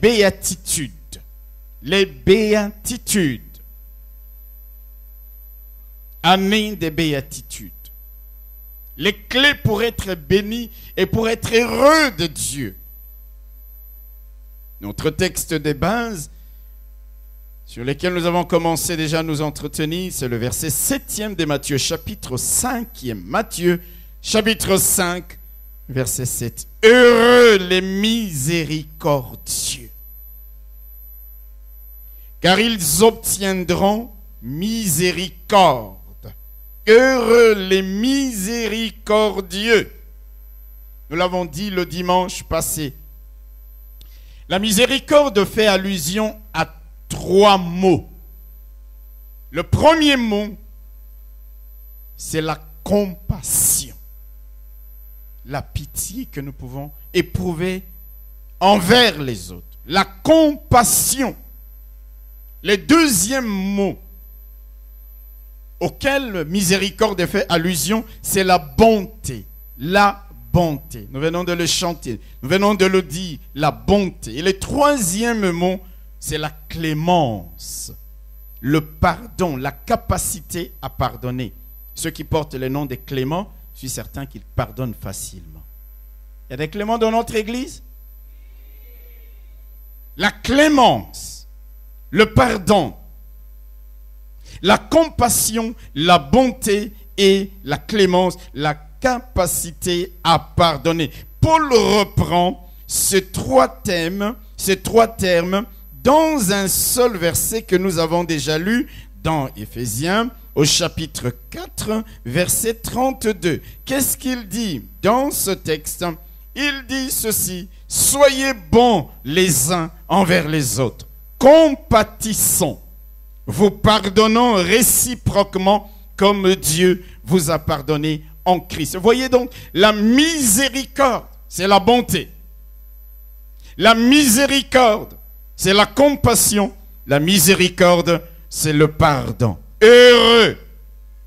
béatitudes. Les béatitudes. Année des béatitudes. Les clés pour être béni et pour être heureux de Dieu. Notre texte de base, sur lequel nous avons commencé déjà à nous entretenir, c'est le verset 7e de Matthieu, chapitre 5e. Matthieu, chapitre 5, verset 7. Heureux les miséricordieux, car ils obtiendront miséricorde. Heureux les miséricordieux. Nous l'avons dit le dimanche passé. La miséricorde fait allusion à 3 mots. Le premier mot, c'est la compassion. La pitié que nous pouvons éprouver envers les autres. La compassion. Le deuxième mot auquel miséricorde fait allusion, c'est la bonté. La bonté. Nous venons de le chanter. Nous venons de le dire. La bonté. Et le troisième mot, c'est la clémence. Le pardon. La capacité à pardonner. Ceux qui portent le nom des cléments, je suis certain qu'ils pardonnent facilement. Il y a des cléments dans notre église? La clémence. Le pardon. La compassion, la bonté et la clémence, la capacité à pardonner. Paul reprend ces trois termes dans un seul verset que nous avons déjà lu dans Éphésiens au chapitre 4, verset 32. Qu'est-ce qu'il dit dans ce texte? Il dit ceci: soyez bons les uns envers les autres, compatissons, vous pardonnant réciproquement comme Dieu vous a pardonné en Christ. Voyez donc, la miséricorde, c'est la bonté. La miséricorde, c'est la compassion. La miséricorde, c'est le pardon. Heureux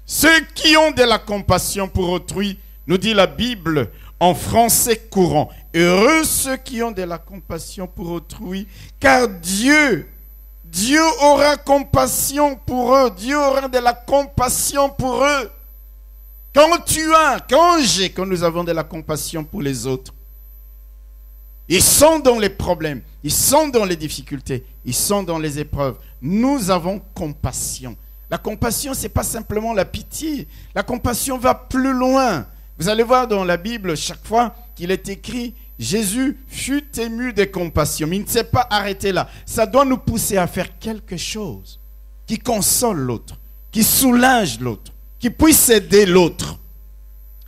ceux qui ont de la compassion pour autrui, nous dit la Bible en français courant. Heureux ceux qui ont de la compassion pour autrui, car Dieu aura compassion pour eux. Dieu aura de la compassion pour eux. Quand nous avons de la compassion pour les autres, ils sont dans les problèmes, ils sont dans les difficultés, ils sont dans les épreuves. Nous avons compassion. La compassion, ce n'est pas simplement la pitié. La compassion va plus loin. Vous allez voir dans la Bible, chaque fois qu'il est écrit, Jésus fut ému de compassion. Mais il ne s'est pas arrêté là. Ça doit nous pousser à faire quelque chose qui console l'autre, qui soulage l'autre, qui puisse aider l'autre.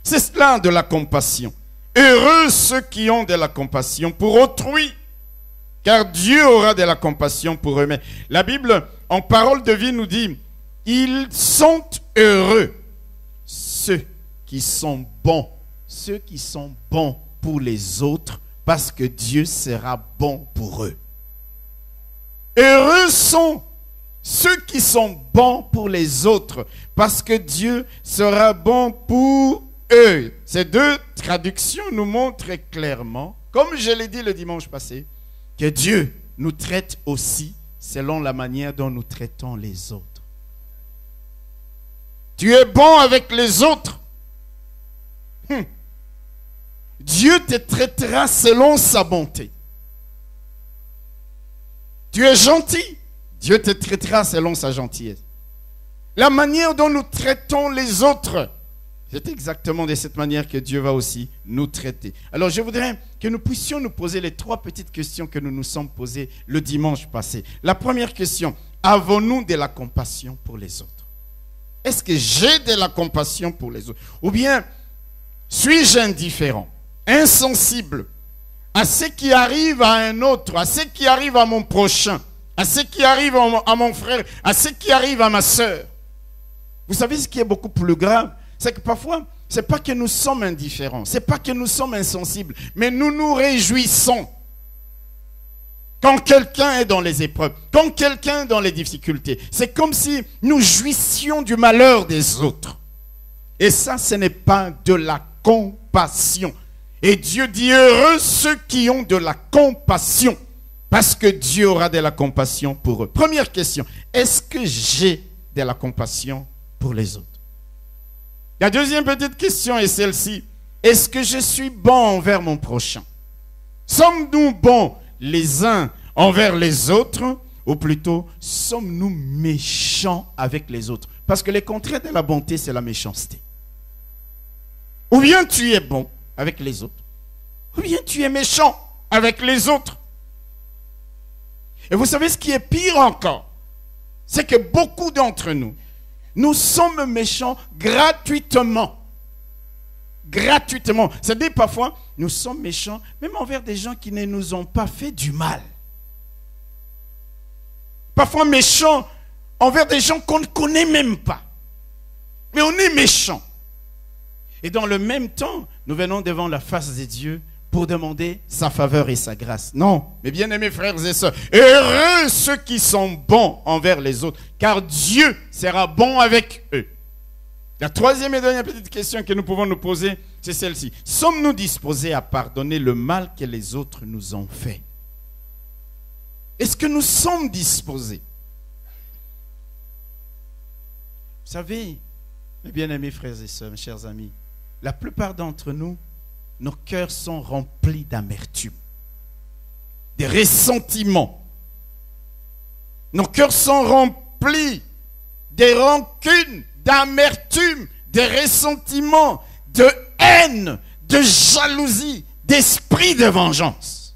C'est cela de la compassion. Heureux ceux qui ont de la compassion pour autrui, car Dieu aura de la compassion pour eux-mêmes. La Bible, en parole de vie, nous dit, ils sont heureux, ceux qui sont bons pour les autres, parce que Dieu sera bon pour eux. Heureux sont ceux qui sont bons pour les autres, parce que Dieu sera bon pour eux. Ces deux traductions nous montrent clairement, comme je l'ai dit le dimanche passé, que Dieu nous traite aussi selon la manière dont nous traitons les autres. Tu es bon avec les autres. Dieu te traitera selon sa bonté. Tu es gentil, Dieu te traitera selon sa gentillesse. La manière dont nous traitons les autres, c'est exactement de cette manière que Dieu va aussi nous traiter. Alors je voudrais que nous puissions nous poser les 3 petites questions que nous nous sommes posées le dimanche passé. La première question, avons-nous de la compassion pour les autres? Est-ce que j'ai de la compassion pour les autres? Ou bien, suis-je indifférent, insensible à ce qui arrive à un autre, à ce qui arrive à mon prochain, à ce qui arrive à mon frère, à ce qui arrive à ma soeur? Vous savez ce qui est beaucoup plus grave? C'est que parfois, ce n'est pas que nous sommes indifférents, ce n'est pas que nous sommes insensibles, mais nous nous réjouissons quand quelqu'un est dans les épreuves, quand quelqu'un est dans les difficultés. C'est comme si nous jouissions du malheur des autres. Et ça, ce n'est pas de la compassion. Et Dieu dit, heureux ceux qui ont de la compassion. Parce que Dieu aura de la compassion pour eux. Première question, est-ce que j'ai de la compassion pour les autres? La deuxième petite question est celle-ci. Est-ce que je suis bon envers mon prochain? Sommes-nous bons les uns envers les autres, ou plutôt, sommes-nous méchants avec les autres? Parce que le contraire de la bonté, c'est la méchanceté. Ou bien tu es bon avec les autres, ou bien tu es méchant avec les autres. Et vous savez ce qui est pire encore? C'est que beaucoup d'entre nous, nous sommes méchants gratuitement. Gratuitement. C'est-à-dire parfois, nous sommes méchants même envers des gens qui ne nous ont pas fait du mal. Parfois méchants envers des gens qu'on ne connaît même pas. Mais on est méchants. Et dans le même temps, nous venons devant la face de Dieu pour demander sa faveur et sa grâce. Non, mes bien-aimés frères et sœurs, heureux ceux qui sont bons envers les autres, car Dieu sera bon avec eux. La troisième et dernière petite question que nous pouvons nous poser, c'est celle-ci. Sommes-nous disposés à pardonner le mal que les autres nous ont fait? Est-ce que nous sommes disposés? Vous savez, mes bien-aimés frères et sœurs, mes chers amis, la plupart d'entre nous, nos cœurs sont remplis d'amertume, de ressentiment. Nos cœurs sont remplis de rancune, d'amertume, de ressentiment, de haine, de jalousie, d'esprit de vengeance.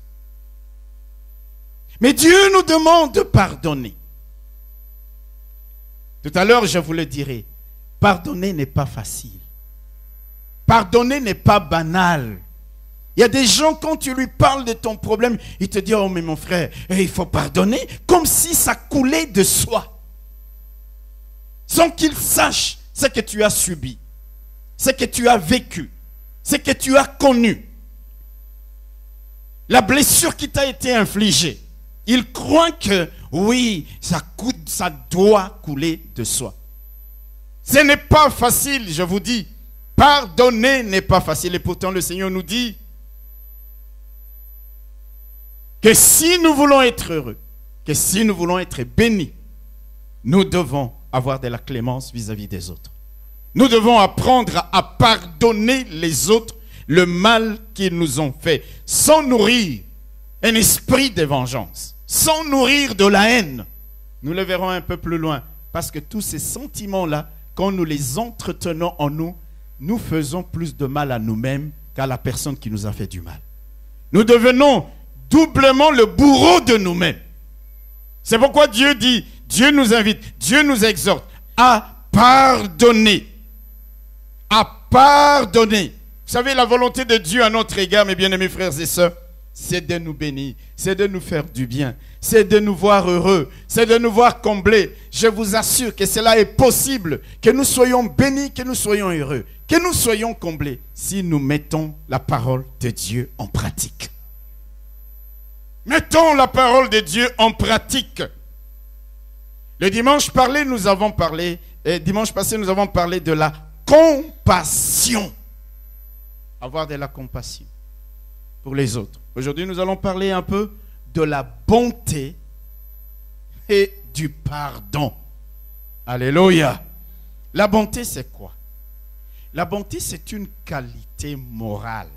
Mais Dieu nous demande de pardonner. Tout à l'heure, je vous le dirai, pardonner n'est pas facile. Pardonner n'est pas banal. Il y a des gens, quand tu lui parles de ton problème, ils te disent, oh mais mon frère, il faut pardonner, comme si ça coulait de soi. Sans qu'ils sachent ce que tu as subi, ce que tu as vécu, ce que tu as connu, la blessure qui t'a été infligée. Ils croient que, oui, ça doit couler de soi. Ce n'est pas facile, je vous dis. Pardonner n'est pas facile. Et pourtant, le Seigneur nous dit que si nous voulons être heureux, que si nous voulons être bénis, nous devons avoir de la clémence vis-à-vis des autres. Nous devons apprendre à pardonner les autres le mal qu'ils nous ont fait, sans nourrir un esprit de vengeance, sans nourrir de la haine. Nous le verrons un peu plus loin, parce que tous ces sentiments-là, quand nous les entretenons en nous, nous faisons plus de mal à nous-mêmes qu'à la personne qui nous a fait du mal. Nous devenons doublement le bourreau de nous-mêmes. C'est pourquoi Dieu dit, Dieu nous invite, Dieu nous exhorte à pardonner. À pardonner. Vous savez, la volonté de Dieu à notre égard, mes bien-aimés frères et sœurs, c'est de nous bénir, c'est de nous faire du bien, c'est de nous voir heureux, c'est de nous voir comblés. Je vous assure que cela est possible, que nous soyons bénis, que nous soyons heureux, que nous soyons comblés, si nous mettons la parole de Dieu en pratique. Mettons la parole de Dieu en pratique. Le dimanche passé, nous avons parlé de la compassion. Avoir de la compassion pour les autres. Aujourd'hui, nous allons parler un peu de la bonté et du pardon. Alléluia. La bonté, c'est quoi? La bonté, c'est une qualité morale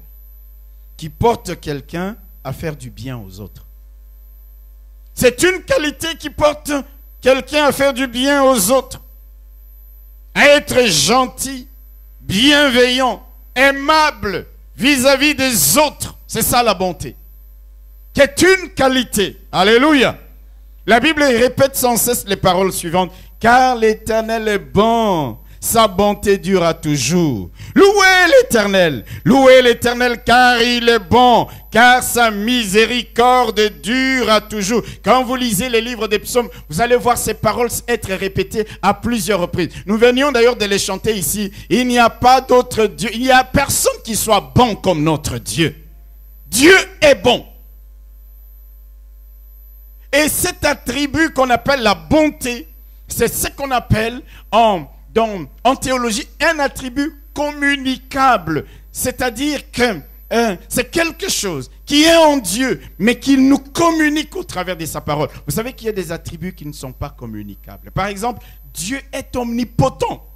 qui porte quelqu'un à faire du bien aux autres. C'est une qualité qui porte quelqu'un à faire du bien aux autres. À être gentil, bienveillant, aimable vis-à-vis des autres. C'est ça la bonté. Qui est une qualité. Alléluia. La Bible répète sans cesse les paroles suivantes. Car l'Éternel est bon. Sa bonté durera toujours. Louez l'Éternel car il est bon, car sa miséricorde dure toujours. Quand vous lisez les livres des psaumes, vous allez voir ces paroles être répétées à plusieurs reprises. Nous venions d'ailleurs de les chanter ici. Il n'y a pas d'autre Dieu, il n'y a personne qui soit bon comme notre Dieu. Dieu est bon. Et cet attribut qu'on appelle la bonté, c'est ce qu'on appelle en théologie un attribut communicable. C'est-à-dire que c'est quelque chose qui est en Dieu, mais qui nous communique au travers de sa parole. Vous savez qu'il y a des attributs qui ne sont pas communicables. Par exemple, Dieu est omnipotent.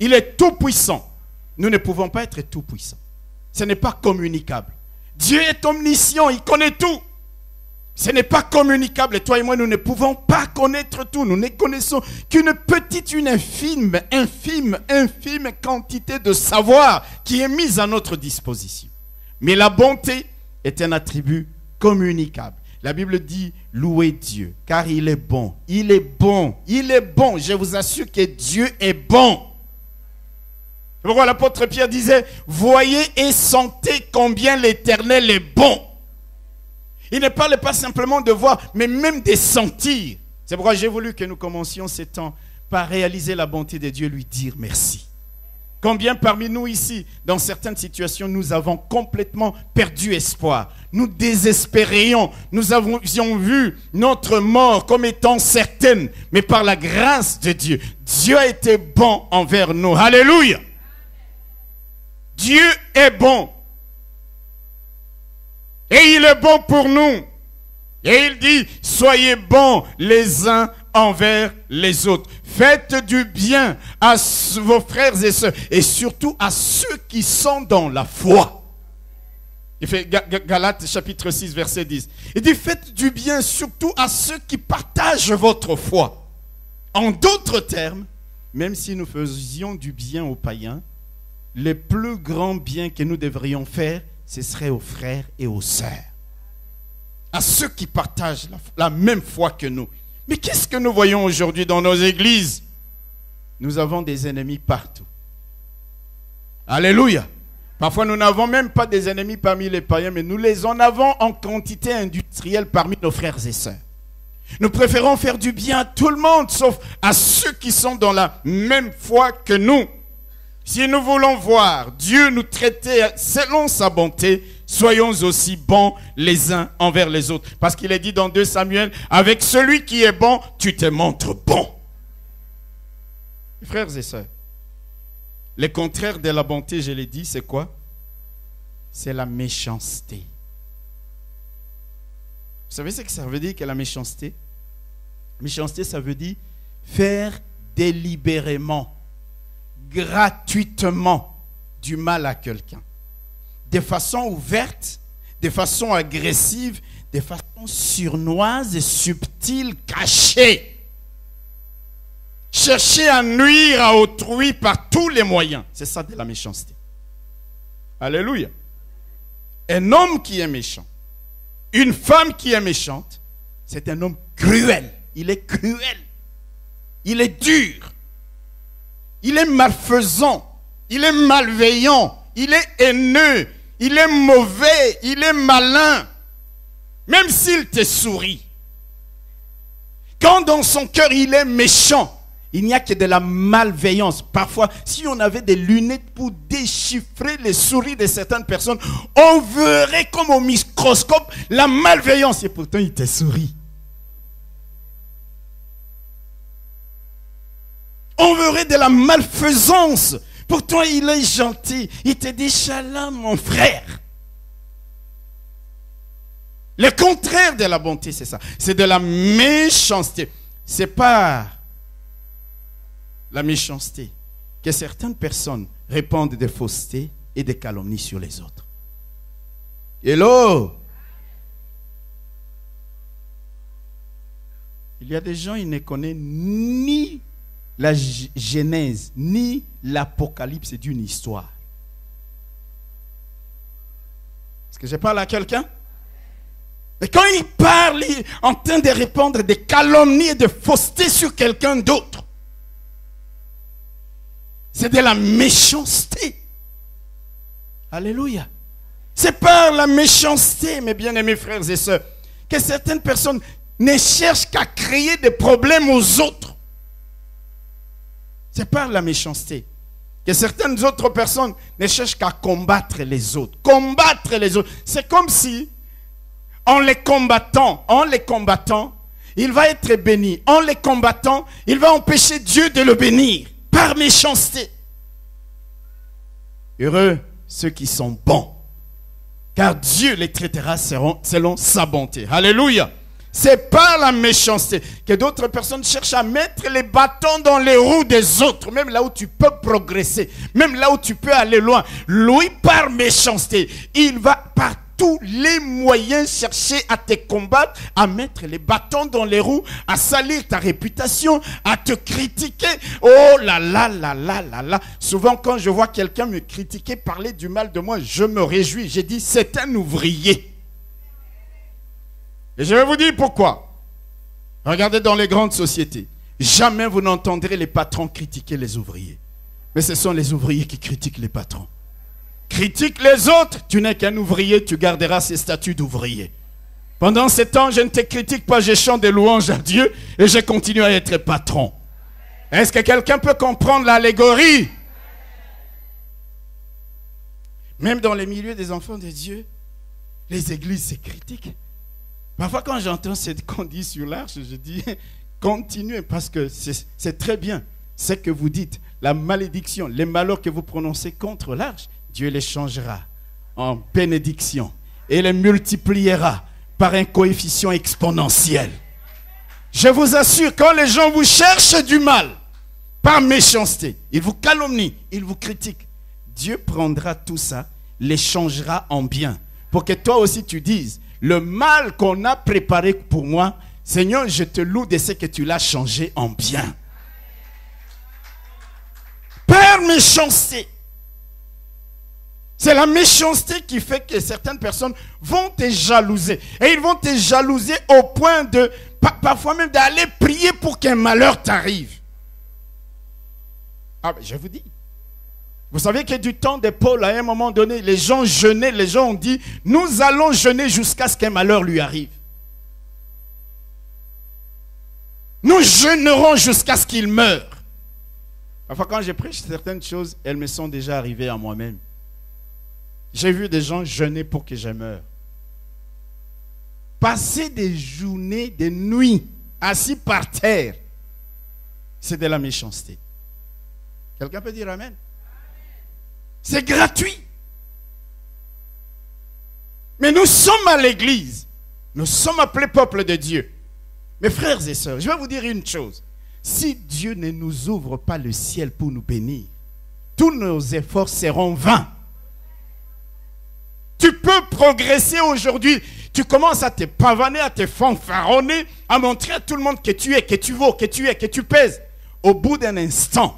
Il est tout puissant. Nous ne pouvons pas être tout puissants. Ce n'est pas communicable. Dieu est omniscient, il connaît tout. Ce n'est pas communicable. Et toi et moi, nous ne pouvons pas connaître tout. Nous ne connaissons qu'une petite, une infime quantité de savoir qui est mise à notre disposition. Mais la bonté est un attribut communicable. La Bible dit, louez Dieu, car il est bon. Il est bon. Il est bon. Je vous assure que Dieu est bon. C'est pourquoi l'apôtre Pierre disait, voyez et sentez combien l'Éternel est bon. Il ne parle pas simplement de voir, mais même de sentir. C'est pourquoi j'ai voulu que nous commencions ces temps par réaliser la bonté de Dieu, lui dire merci. Combien parmi nous ici, dans certaines situations, nous avons complètement perdu espoir. Nous désespérions. Nous avions vu notre mort comme étant certaine. Mais par la grâce de Dieu, Dieu a été bon envers nous. Alléluia. Dieu est bon. Et il est bon pour nous. Et il dit, soyez bons les uns envers les autres. Faites du bien à vos frères et sœurs. Et surtout à ceux qui sont dans la foi. Il fait Galates chapitre 6 verset 10. Il dit, faites du bien surtout à ceux qui partagent votre foi. En d'autres termes, même si nous faisions du bien aux païens, le plus grand bien que nous devrions faire, ce serait aux frères et aux sœurs. À ceux qui partagent la même foi que nous. Mais qu'est-ce que nous voyons aujourd'hui dans nos églises? Nous avons des ennemis partout. Alléluia. Parfois, nous n'avons même pas des ennemis parmi les païens, mais nous les en avons en quantité industrielle parmi nos frères et sœurs. Nous préférons faire du bien à tout le monde, sauf à ceux qui sont dans la même foi que nous. Si nous voulons voir Dieu nous traiter selon sa bonté, soyons aussi bons les uns envers les autres. Parce qu'il est dit dans 2 Samuel, avec celui qui est bon, tu te montres bon. Frères et sœurs, le contraire de la bonté, je l'ai dit, c'est quoi? C'est la méchanceté. Vous savez ce que ça veut dire que la méchanceté? Méchanceté, ça veut dire faire délibérément, gratuitement du mal à quelqu'un. De façon ouverte, de façon agressive, de façon sournoise et subtile, cachée. Chercher à nuire à autrui par tous les moyens. C'est ça de la méchanceté. Alléluia. Un homme qui est méchant, une femme qui est méchante, c'est un homme cruel. Il est cruel. Il est dur. Il est malfaisant. Il est malveillant. Il est haineux. Il est mauvais. Il est malin. Même s'il te sourit. Quand dans son cœur il est méchant, il n'y a que de la malveillance. Parfois, si on avait des lunettes pour déchiffrer les souris de certaines personnes, on verrait comme au microscope la malveillance. Et pourtant, il te sourit. On verrait de la malfaisance. Pourtant, il est gentil. Il te dit, shalom, mon frère. Le contraire de la bonté, c'est ça. C'est de la méchanceté. C'est pas la méchanceté que certaines personnes répandent des faussetés et des calomnies sur les autres. Hello! Il y a des gens, ils ne connaissent ni la Genèse, ni l'Apocalypse d'une histoire. Est-ce que je parle à quelqu'un? Mais quand il parle, il est en train de répandre des calomnies et des faussetés sur quelqu'un d'autre. C'est de la méchanceté. Alléluia. C'est par la méchanceté, mes bien-aimés frères et sœurs, que certaines personnes ne cherchent qu'à créer des problèmes aux autres. C'est par la méchanceté que certaines autres personnes ne cherchent qu'à combattre les autres. Combattre les autres. C'est comme si, en les combattant, il va être béni. En les combattant, il va empêcher Dieu de le bénir. Par méchanceté. Heureux ceux qui sont bons, car Dieu les traitera selon sa bonté. Alléluia. C'est pas la méchanceté que d'autres personnes cherchent à mettre les bâtons dans les roues des autres, même là où tu peux progresser, même là où tu peux aller loin. Lui, par méchanceté, il va par tous les moyens chercher à te combattre, à mettre les bâtons dans les roues, à salir ta réputation, à te critiquer. Oh là là là là là là. Souvent quand je vois quelqu'un me critiquer, parler du mal de moi, je me réjouis. J'ai dit, c'est un ouvrier. Et je vais vous dire pourquoi. Regardez dans les grandes sociétés. Jamais vous n'entendrez les patrons critiquer les ouvriers. Mais ce sont les ouvriers qui critiquent les patrons. Critique les autres, tu n'es qu'un ouvrier, tu garderas ces statuts d'ouvrier. Pendant ce temps, je ne te critique pas, je chante des louanges à Dieu et je continue à être patron. Est-ce que quelqu'un peut comprendre l'allégorie? Même dans les milieux des enfants de Dieu, les églises se critiquent. Parfois, quand j'entends ce qu'on dit sur l'arche, je dis, continuez, parce que c'est très bien. Ce que vous dites, la malédiction, les malheurs que vous prononcez contre l'arche, Dieu les changera en bénédiction et les multipliera par un coefficient exponentiel. Je vous assure, quand les gens vous cherchent du mal, par méchanceté, ils vous calomnient, ils vous critiquent, Dieu prendra tout ça, les changera en bien, pour que toi aussi tu dises, le mal qu'on a préparé pour moi, Seigneur, je te loue de ce que tu l'as changé en bien. Par méchanceté. C'est la méchanceté qui fait que certaines personnes vont te jalouser. Et ils vont te jalouser au point de, parfois même d'aller prier pour qu'un malheur t'arrive. Ah ben je vous dis. Vous savez que du temps de Paul, à un moment donné, les gens jeûnaient, les gens ont dit, nous allons jeûner jusqu'à ce qu'un malheur lui arrive. Nous jeûnerons jusqu'à ce qu'il meure. Parfois quand je prêche certaines choses, elles me sont déjà arrivées à moi-même. J'ai vu des gens jeûner pour que je meure. Passer des journées, des nuits, assis par terre, c'est de la méchanceté. Quelqu'un peut dire amen? C'est gratuit. Mais nous sommes à l'église. Nous sommes appelés peuple de Dieu. Mes frères et sœurs, je vais vous dire une chose. Si Dieu ne nous ouvre pas le ciel pour nous bénir, tous nos efforts seront vains. Tu peux progresser aujourd'hui. Tu commences à te pavaner, à te fanfaronner, à montrer à tout le monde que tu es, que tu vaux, que tu es, que tu pèses. Au bout d'un instant,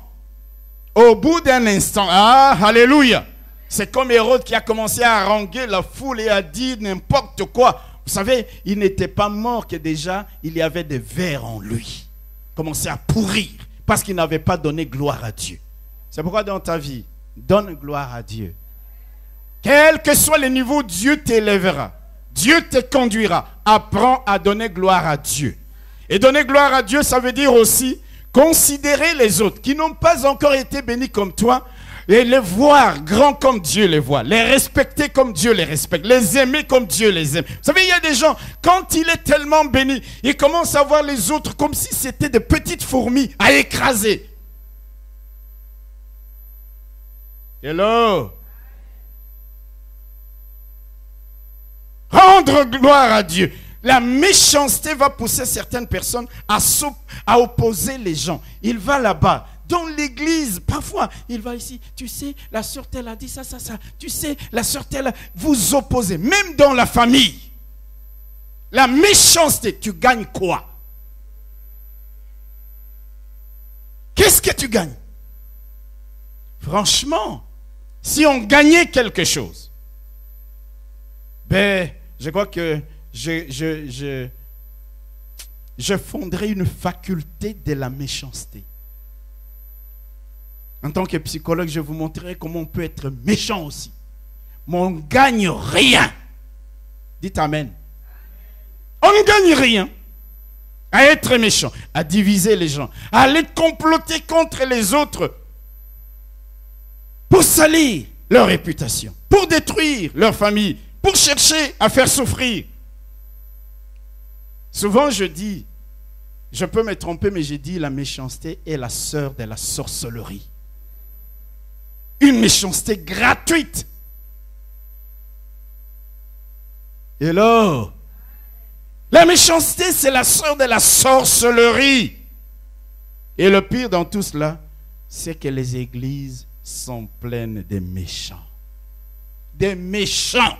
ah, alléluia, c'est comme Hérode qui a commencé à haranguer la foule et a dit n'importe quoi. Vous savez, il n'était pas mort que déjà, il y avait des vers en lui. Il commençait à pourrir parce qu'il n'avait pas donné gloire à Dieu. C'est pourquoi dans ta vie, donne gloire à Dieu. Quel que soit le niveau, Dieu t'élèvera. Dieu te conduira. Apprends à donner gloire à Dieu. Et donner gloire à Dieu, ça veut dire aussi considérer les autres qui n'ont pas encore été bénis comme toi et les voir grands comme Dieu les voit, les respecter comme Dieu les respecte, les aimer comme Dieu les aime. Vous savez, il y a des gens, quand il est tellement béni, ils commencent à voir les autres comme si c'était des petites fourmis à écraser. Hello? Rendre gloire à Dieu. La méchanceté va pousser certaines personnes à opposer les gens. Il va là-bas, dans l'église, parfois, il va ici. Tu sais, la sœur telle a dit ça, ça, ça. Tu sais, la sœur telle, vous opposez. Même dans la famille. La méchanceté, tu gagnes quoi? Qu'est-ce que tu gagnes? Franchement, si on gagnait quelque chose, ben, je crois que je fonderai une faculté de la méchanceté. En tant que psychologue, je vous montrerai comment on peut être méchant aussi. Mais on ne gagne rien. Dites amen. On ne gagne rien à être méchant, à diviser les gens, à aller comploter contre les autres pour salir leur réputation, pour détruire leur famille, pour chercher à faire souffrir. Souvent je dis, je peux me tromper, mais j'ai dit la méchanceté est la sœur de la sorcellerie. Une méchanceté gratuite. Hello. La méchanceté, c'est la sœur de la sorcellerie. Et le pire dans tout cela, c'est que les églises sont pleines de méchants. Des méchants.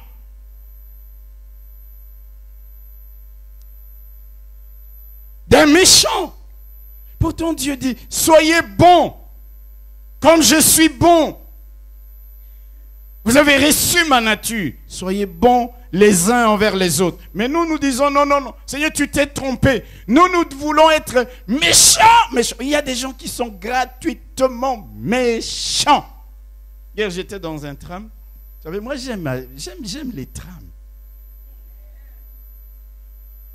Des méchants. Pourtant Dieu dit, soyez bons, comme je suis bon. Vous avez reçu ma nature. Soyez bons les uns envers les autres. Mais nous disons, non, non, non. Seigneur, tu t'es trompé. Nous voulons être méchants. Méchants. Il y a des gens qui sont gratuitement méchants. Hier, j'étais dans un tram. Vous savez, moi, j'aime les trams.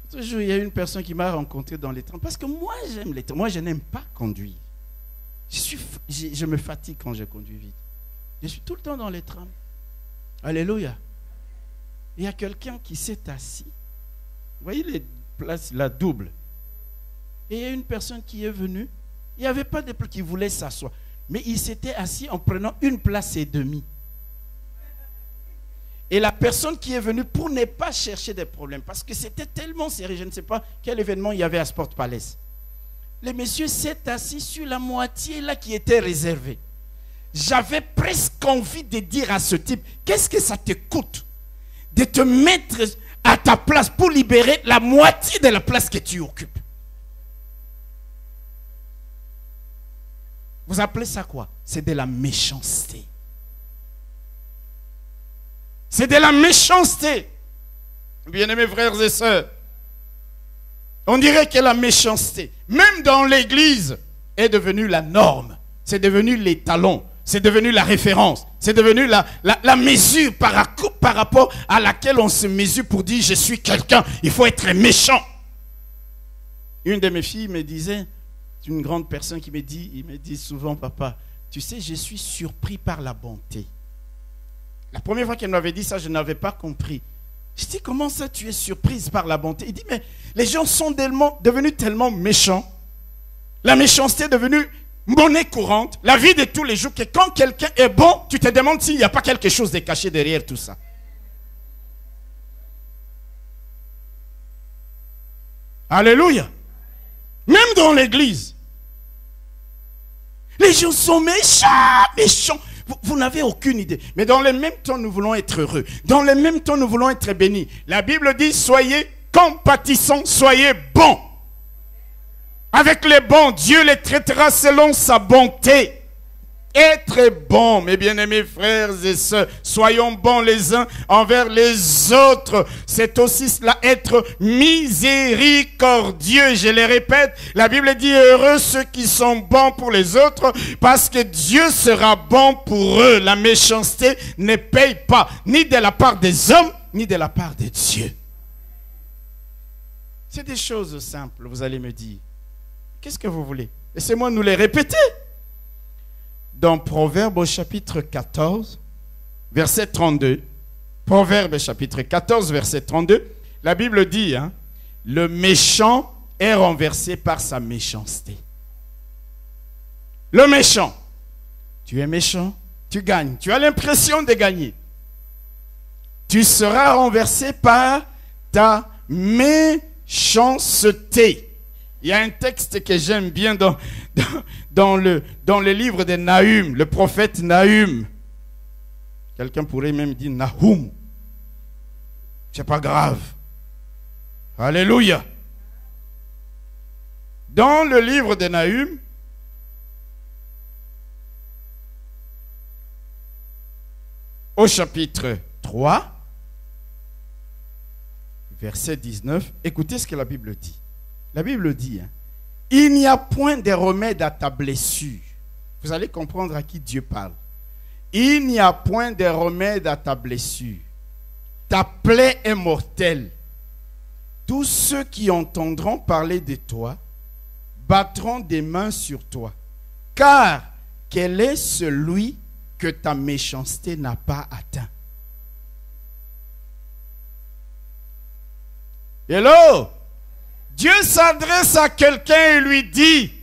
Toujours, il y a une personne qui m'a rencontré dans les trams. Parce que moi, j'aime les trams. Moi, je n'aime pas conduire. Je me fatigue quand je conduis vite. Je suis tout le temps dans les trams. Alléluia. Il y a quelqu'un qui s'est assis. Vous voyez les places, la double. Et il y a une personne qui est venue. Il n'y avait pas de place qui voulait s'asseoir. Mais il s'était assis en prenant une place et demie. Et la personne qui est venue pour ne pas chercher des problèmes, parce que c'était tellement sérieux, je ne sais pas quel événement il y avait à Sport Palace. Le monsieur s'est assis sur la moitié là qui était réservée. J'avais presque envie de dire à ce type, qu'est-ce que ça te coûte de te mettre à ta place pour libérer la moitié de la place que tu occupes? Vous appelez ça quoi? C'est de la méchanceté. C'est de la méchanceté. Bien-aimés frères et sœurs, on dirait que la méchanceté, même dans l'église, est devenue la norme. C'est devenu l'étalon. C'est devenu la référence. C'est devenu la mesure par rapport à laquelle on se mesure pour dire je suis quelqu'un. Il faut être méchant. Une de mes filles me disait, une grande personne qui me dit souvent, papa, tu sais, je suis surpris par la bonté. La première fois qu'elle m'avait dit ça, je n'avais pas compris. Je dis, comment ça tu es surprise par la bonté? Il dit, mais les gens sont devenus tellement méchants. La méchanceté est devenue monnaie courante, la vie de tous les jours, que quand quelqu'un est bon, tu te demandes s'il n'y a pas quelque chose de caché derrière tout ça. Alléluia. Même dans l'église, les gens sont méchants, méchants. Vous n'avez aucune idée. Mais dans le même temps, nous voulons être heureux. Dans le même temps, nous voulons être bénis. La Bible dit, soyez compatissants, soyez bons. Avec les bons, Dieu les traitera selon sa bonté. Être bon, mes bien-aimés frères et sœurs, soyons bons les uns envers les autres. C'est aussi cela, être miséricordieux. Je le répète, la Bible dit, heureux ceux qui sont bons pour les autres, parce que Dieu sera bon pour eux. La méchanceté ne paye pas, ni de la part des hommes, ni de la part de Dieu. C'est des choses simples, vous allez me dire. Qu'est-ce que vous voulez? Laissez-moi nous les répéter. Dans Proverbes au chapitre 14, verset 32, Proverbes chapitre 14, verset 32, la Bible dit, le méchant est renversé par sa méchanceté. Le méchant, tu es méchant, tu gagnes, tu as l'impression de gagner. Tu seras renversé par ta méchanceté. Il y a un texte que j'aime bien dans le livre de Nahum, le prophète Nahum. Quelqu'un pourrait même dire Nahum. C'est pas grave. Alléluia. Dans le livre de Nahum, au chapitre 3, verset 19, écoutez ce que la Bible dit. La Bible dit, il n'y a point de remède à ta blessure. Vous allez comprendre à qui Dieu parle. Il n'y a point de remède à ta blessure. Ta plaie est mortelle. Tous ceux qui entendront parler de toi battront des mains sur toi. Car quel est celui que ta méchanceté n'a pas atteint? Hello? Dieu s'adresse à quelqu'un et lui dit,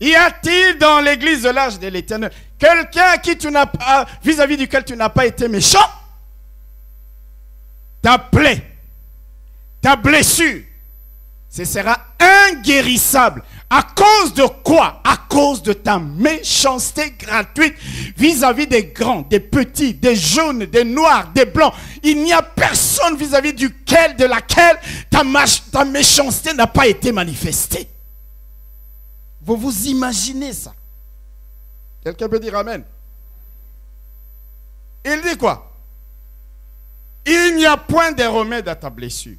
y a-t-il dans l'église de l'âge de l'Éternel quelqu'un qui tu n'as pas, vis-à-vis duquel tu n'as pas été méchant? ta plaie, ta blessure, ce sera inguérissable. À cause de quoi? À cause de ta méchanceté gratuite vis-à-vis des grands, des petits, des jaunes, des noirs, des blancs. Il n'y a personne vis-à-vis de laquelle ta méchanceté n'a pas été manifestée. Vous vous imaginez ça? Quelqu'un peut dire amen? Il dit quoi? Il n'y a point de remède à ta blessure.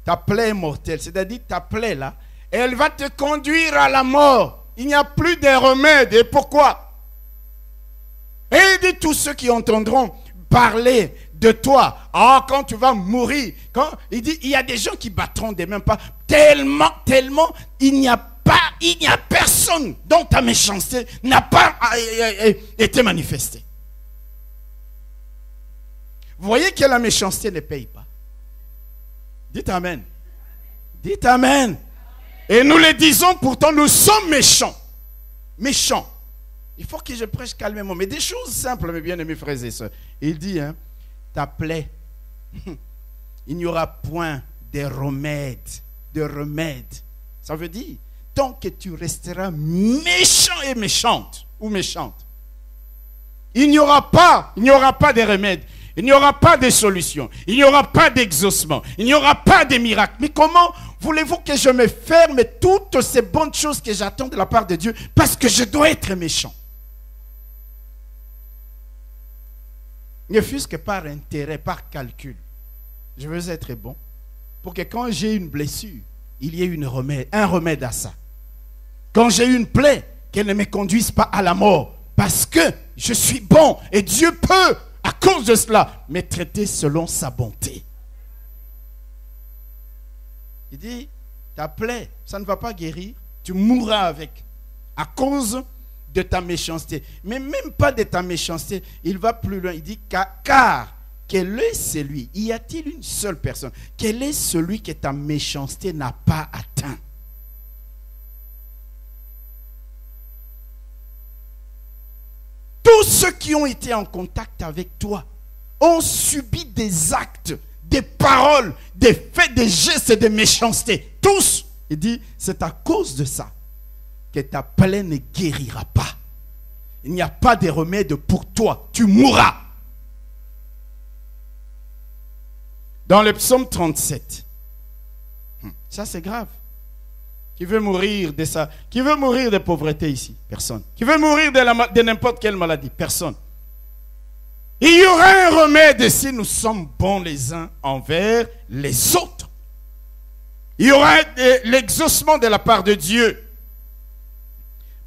Ta plaie est mortelle, c'est-à-dire ta plaie là, elle va te conduire à la mort. Il n'y a plus de remède. Et pourquoi? Et il dit tous ceux qui entendront parler de toi, quand tu vas mourir, il dit, il y a des gens qui battront des mains pas, tellement, il n'y a personne dont ta méchanceté n'a pas été manifestée. Vous voyez que la méchanceté ne paye pas. Dites amen. Dites amen. Et nous le disons, pourtant nous sommes méchants. Méchants. Il faut que je prêche calmement. Mais des choses simples, mes bien-aimés frères et sœurs. Il dit, ta plaie, il n'y aura point de remède. De remède. Ça veut dire, tant que tu resteras méchant et méchante, ou méchante, il n'y aura pas de remède. Il n'y aura pas de solution. Il n'y aura pas d'exaucement. Il n'y aura pas de miracle. Mais comment voulez-vous que je me ferme toutes ces bonnes choses que j'attends de la part de Dieu parce que je dois être méchant? Ne fût-ce que par intérêt, par calcul. Je veux être bon pour que quand j'ai une blessure, il y ait un remède à ça. Quand j'ai une plaie, qu'elle ne me conduise pas à la mort parce que je suis bon et Dieu peut, à cause de cela, me traiter selon sa bonté. Il dit, ta plaie, ça ne va pas guérir, tu mourras avec, à cause de ta méchanceté. Mais même pas de ta méchanceté, il va plus loin, il dit, car quel est celui, y a-t-il une seule personne, quel est celui que ta méchanceté n'a pas atteint? Tous ceux qui ont été en contact avec toi ont subi des actes, des paroles, des faits, des gestes de méchanceté. Tous. Il dit, c'est à cause de ça que ta plaie ne guérira pas. Il n'y a pas de remède pour toi. Tu mourras. Dans le psaume 37. Ça, c'est grave. Qui veut mourir de ça? Qui veut mourir de pauvreté ici? Personne. Qui veut mourir de n'importe quelle maladie? Personne. Il y aura un remède si nous sommes bons les uns envers les autres. Il y aura l'exaucement de la part de Dieu.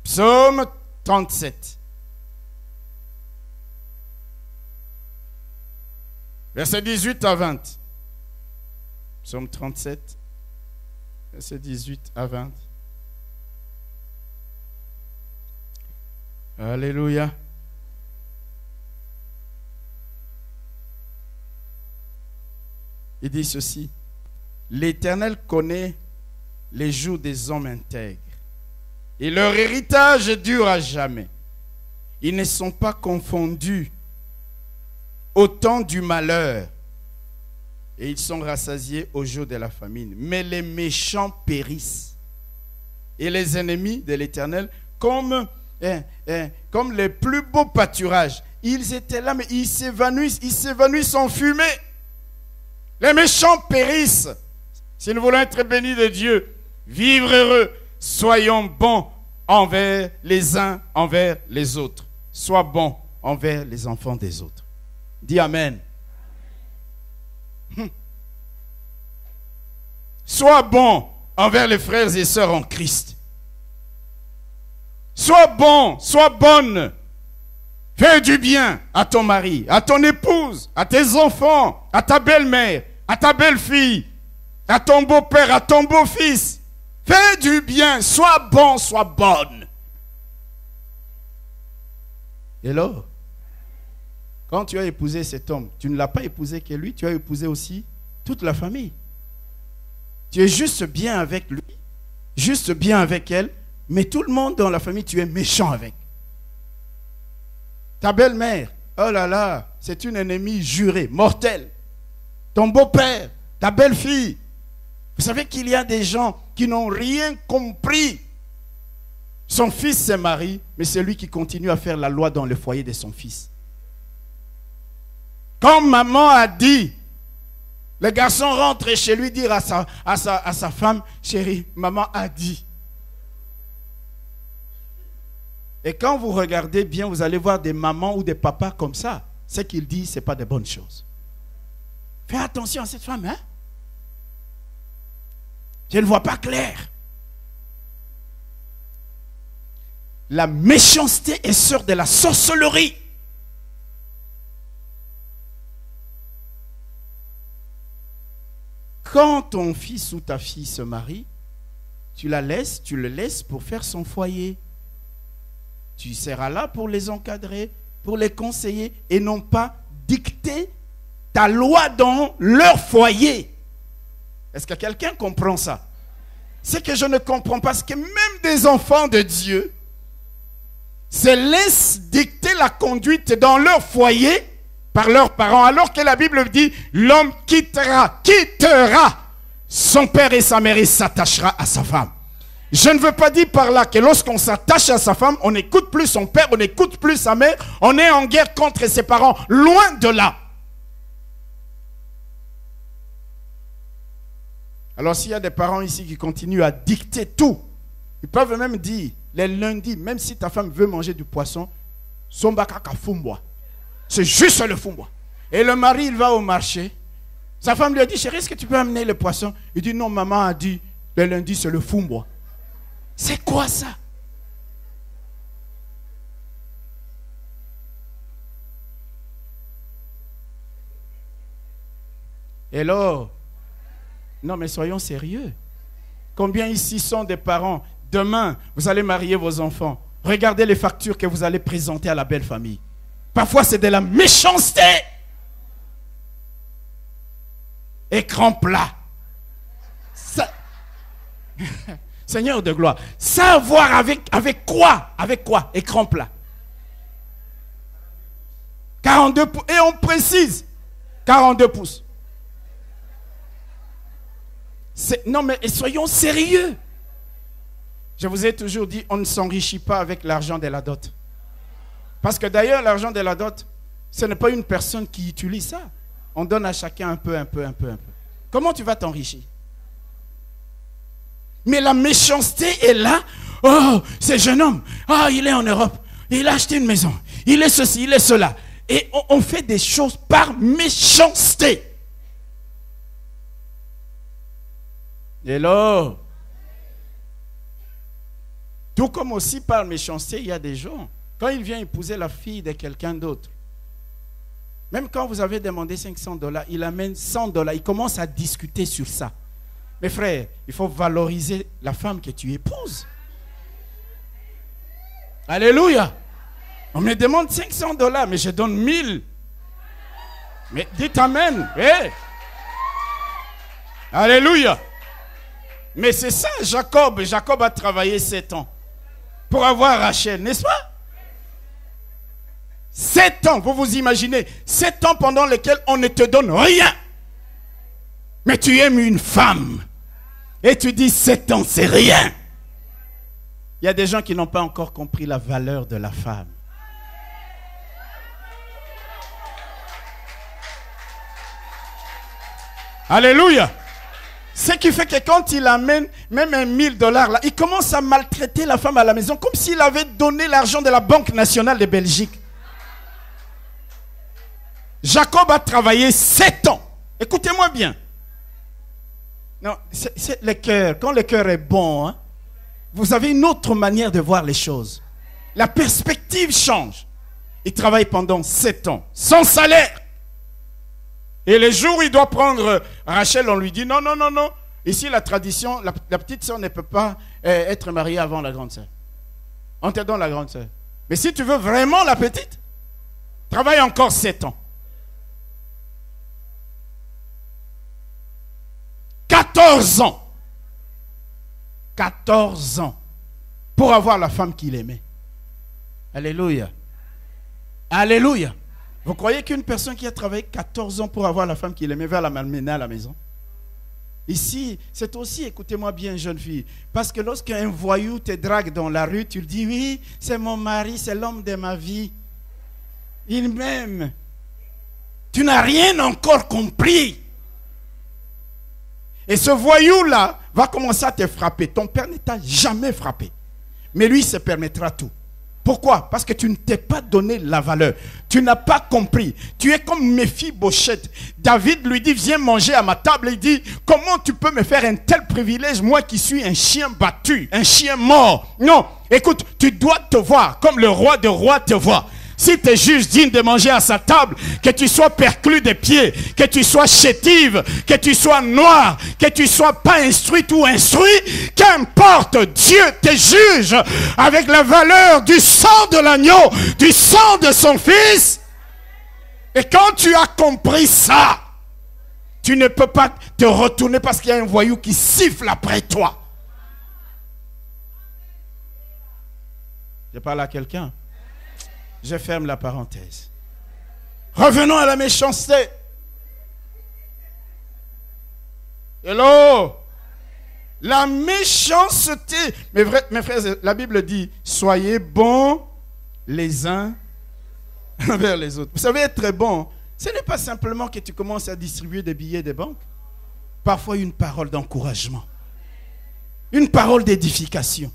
Psaume 37. Verset 18 à 20. Psaume 37. Verset 18 à 20. Alléluia. Il dit ceci. L'Éternel connaît les jours des hommes intègres. Et leur héritage dure à jamais. Ils ne sont pas confondus au temps du malheur. Et ils sont rassasiés au jour de la famine. Mais les méchants périssent. Et les ennemis de l'Éternel, comme les plus beaux pâturages. Ils étaient là, mais ils s'évanouissent en fumée. Les méchants périssent. Si nous voulons être bénis de Dieu, vivre heureux, soyons bons envers les uns, envers les autres. Sois bon envers les enfants des autres. Dis Amen. Sois bon envers les frères et sœurs en Christ. Sois bon, sois bonne. Fais du bien à ton mari, à ton épouse, à tes enfants, à ta belle-mère, à ta belle-fille, à ton beau-père, à ton beau-fils. Fais du bien, sois bon, sois bonne. Et là, quand tu as épousé cet homme, tu ne l'as pas épousé que lui, tu as épousé aussi toute la famille. Tu es juste bien avec lui, juste bien avec elle, mais tout le monde dans la famille, tu es méchant avec. Ta belle-mère, oh là là, c'est une ennemie jurée, mortelle. ton beau-père, ta belle-fille. Vous savez qu'il y a des gens qui n'ont rien compris. Son fils se marie, mais c'est lui qui continue à faire la loi dans le foyer de son fils. Quand maman a dit, le garçon rentre chez lui dire à sa femme, chérie, maman a dit. Et quand vous regardez bien, vous allez voir des mamans ou des papas comme ça. Ce qu'il dit, ce n'est pas de bonnes choses. Fais attention à cette femme, hein? Je ne vois pas clair. La méchanceté est sœur de la sorcellerie. Quand ton fils ou ta fille se marie, tu le laisses pour faire son foyer. Tu seras là pour les encadrer, pour les conseiller et non pas dicter ta loi dans leur foyer. Est-ce que quelqu'un comprend ça? C'est que je ne comprends pas, c'est que même des enfants de Dieu se laissent dicter la conduite dans leur foyer par leurs parents, alors que la Bible dit l'homme quittera son père et sa mère et s'attachera à sa femme. Je ne veux pas dire par là que lorsqu'on s'attache à sa femme, on n'écoute plus son père, on n'écoute plus sa mère, on est en guerre contre ses parents, loin de là. Alors s'il y a des parents ici qui continuent à dicter tout, ils peuvent même dire, les lundis, même si ta femme veut manger du poisson, son bakaka fumbwa. C'est juste le fumbwa. Et le mari, il va au marché. Sa femme lui a dit, chérie, est-ce que tu peux amener le poisson? Il dit, non, maman a dit, le lundi, c'est le fumbwa. C'est quoi ça? Et alors, non mais soyons sérieux. Combien ici sont des parents? Demain, vous allez marier vos enfants. Regardez les factures que vous allez présenter à la belle famille. Parfois, c'est de la méchanceté. Écran plat. Ça... Seigneur de gloire. Savoir avec quoi? Avec quoi? Écran plat. 42 pouces. Et on précise. 42 pouces. Non mais soyons sérieux. Je vous ai toujours dit, on ne s'enrichit pas avec l'argent de la dot. Parce que d'ailleurs, l'argent de la dot, ce n'est pas une personne qui utilise ça. On donne à chacun un peu. Comment tu vas t'enrichir? Mais la méchanceté est là. Oh, ce jeune homme, il est en Europe. Il a acheté une maison. Il est ceci, il est cela. Et on fait des choses par méchanceté. Et là, tout comme aussi par méchanceté, il y a des gens, quand il vient épouser la fille de quelqu'un d'autre, même quand vous avez demandé $500, il amène $100, il commence à discuter sur ça. Mes frères, il faut valoriser la femme que tu épouses. Alléluia. On me demande $500, mais je donne 1000. Mais dites Amen. Hey. Alléluia. Mais c'est ça, Jacob. Jacob a travaillé 7 ans pour avoir Rachel, n'est-ce pas? 7 ans, vous vous imaginez, 7 ans pendant lesquels on ne te donne rien. Mais tu aimes une femme. Et tu dis 7 ans, c'est rien. Il y a des gens qui n'ont pas encore compris la valeur de la femme. Alléluia. Ce qui fait que quand il amène même $1000 là, il commence à maltraiter la femme à la maison comme s'il avait donné l'argent de la Banque nationale de Belgique. Jacob a travaillé 7 ans. Écoutez-moi bien. Non, c'est le cœur. Quand le cœur est bon, hein, vous avez une autre manière de voir les choses. La perspective change. Il travaille pendant 7 ans, sans salaire. Et le jour où il doit prendre Rachel, on lui dit non. Ici, la tradition, la petite soeur ne peut pas être mariée avant la grande soeur. On te donne la grande soeur. Mais si tu veux vraiment la petite, travaille encore 7 ans. 14 ans. 14 ans. Pour avoir la femme qu'il aimait. Alléluia. Alléluia. Vous croyez qu'une personne qui a travaillé 14 ans pour avoir la femme qu'il aimait va la malmener à la maison? Ici, c'est aussi, écoutez-moi bien, jeune fille, parce que lorsqu'un voyou te drague dans la rue, tu lui dis, oui, c'est mon mari, c'est l'homme de ma vie. Il m'aime. Tu n'as rien encore compris. Et ce voyou-là va commencer à te frapper. Ton père ne t'a jamais frappé. Mais lui, il se permettra tout. Pourquoi? Parce que tu ne t'es pas donné la valeur. Tu n'as pas compris. Tu es comme Méphibosheth. David lui dit, viens manger à ma table. Il dit, comment tu peux me faire un tel privilège, moi qui suis un chien battu, un chien mort? Non, écoute, tu dois te voir comme le roi de rois te voit. Si tu es juste digne de manger à sa table, que tu sois perclus des pieds, que tu sois chétive, que tu sois noir, que tu sois pas instruite ou instruit, qu'importe, Dieu te juge avec la valeur du sang de l'agneau, du sang de son fils. Et quand tu as compris ça, tu ne peux pas te retourner parce qu'il y a un voyou qui siffle après toi. Je parle à quelqu'un. Je ferme la parenthèse. Revenons à la méchanceté. Hello. La méchanceté. Mes frères, la Bible dit, soyez bons les uns envers les autres. Vous savez, être bon, ce n'est pas simplement que tu commences à distribuer des billets de banque. Parfois, une parole d'encouragement. Une parole d'édification.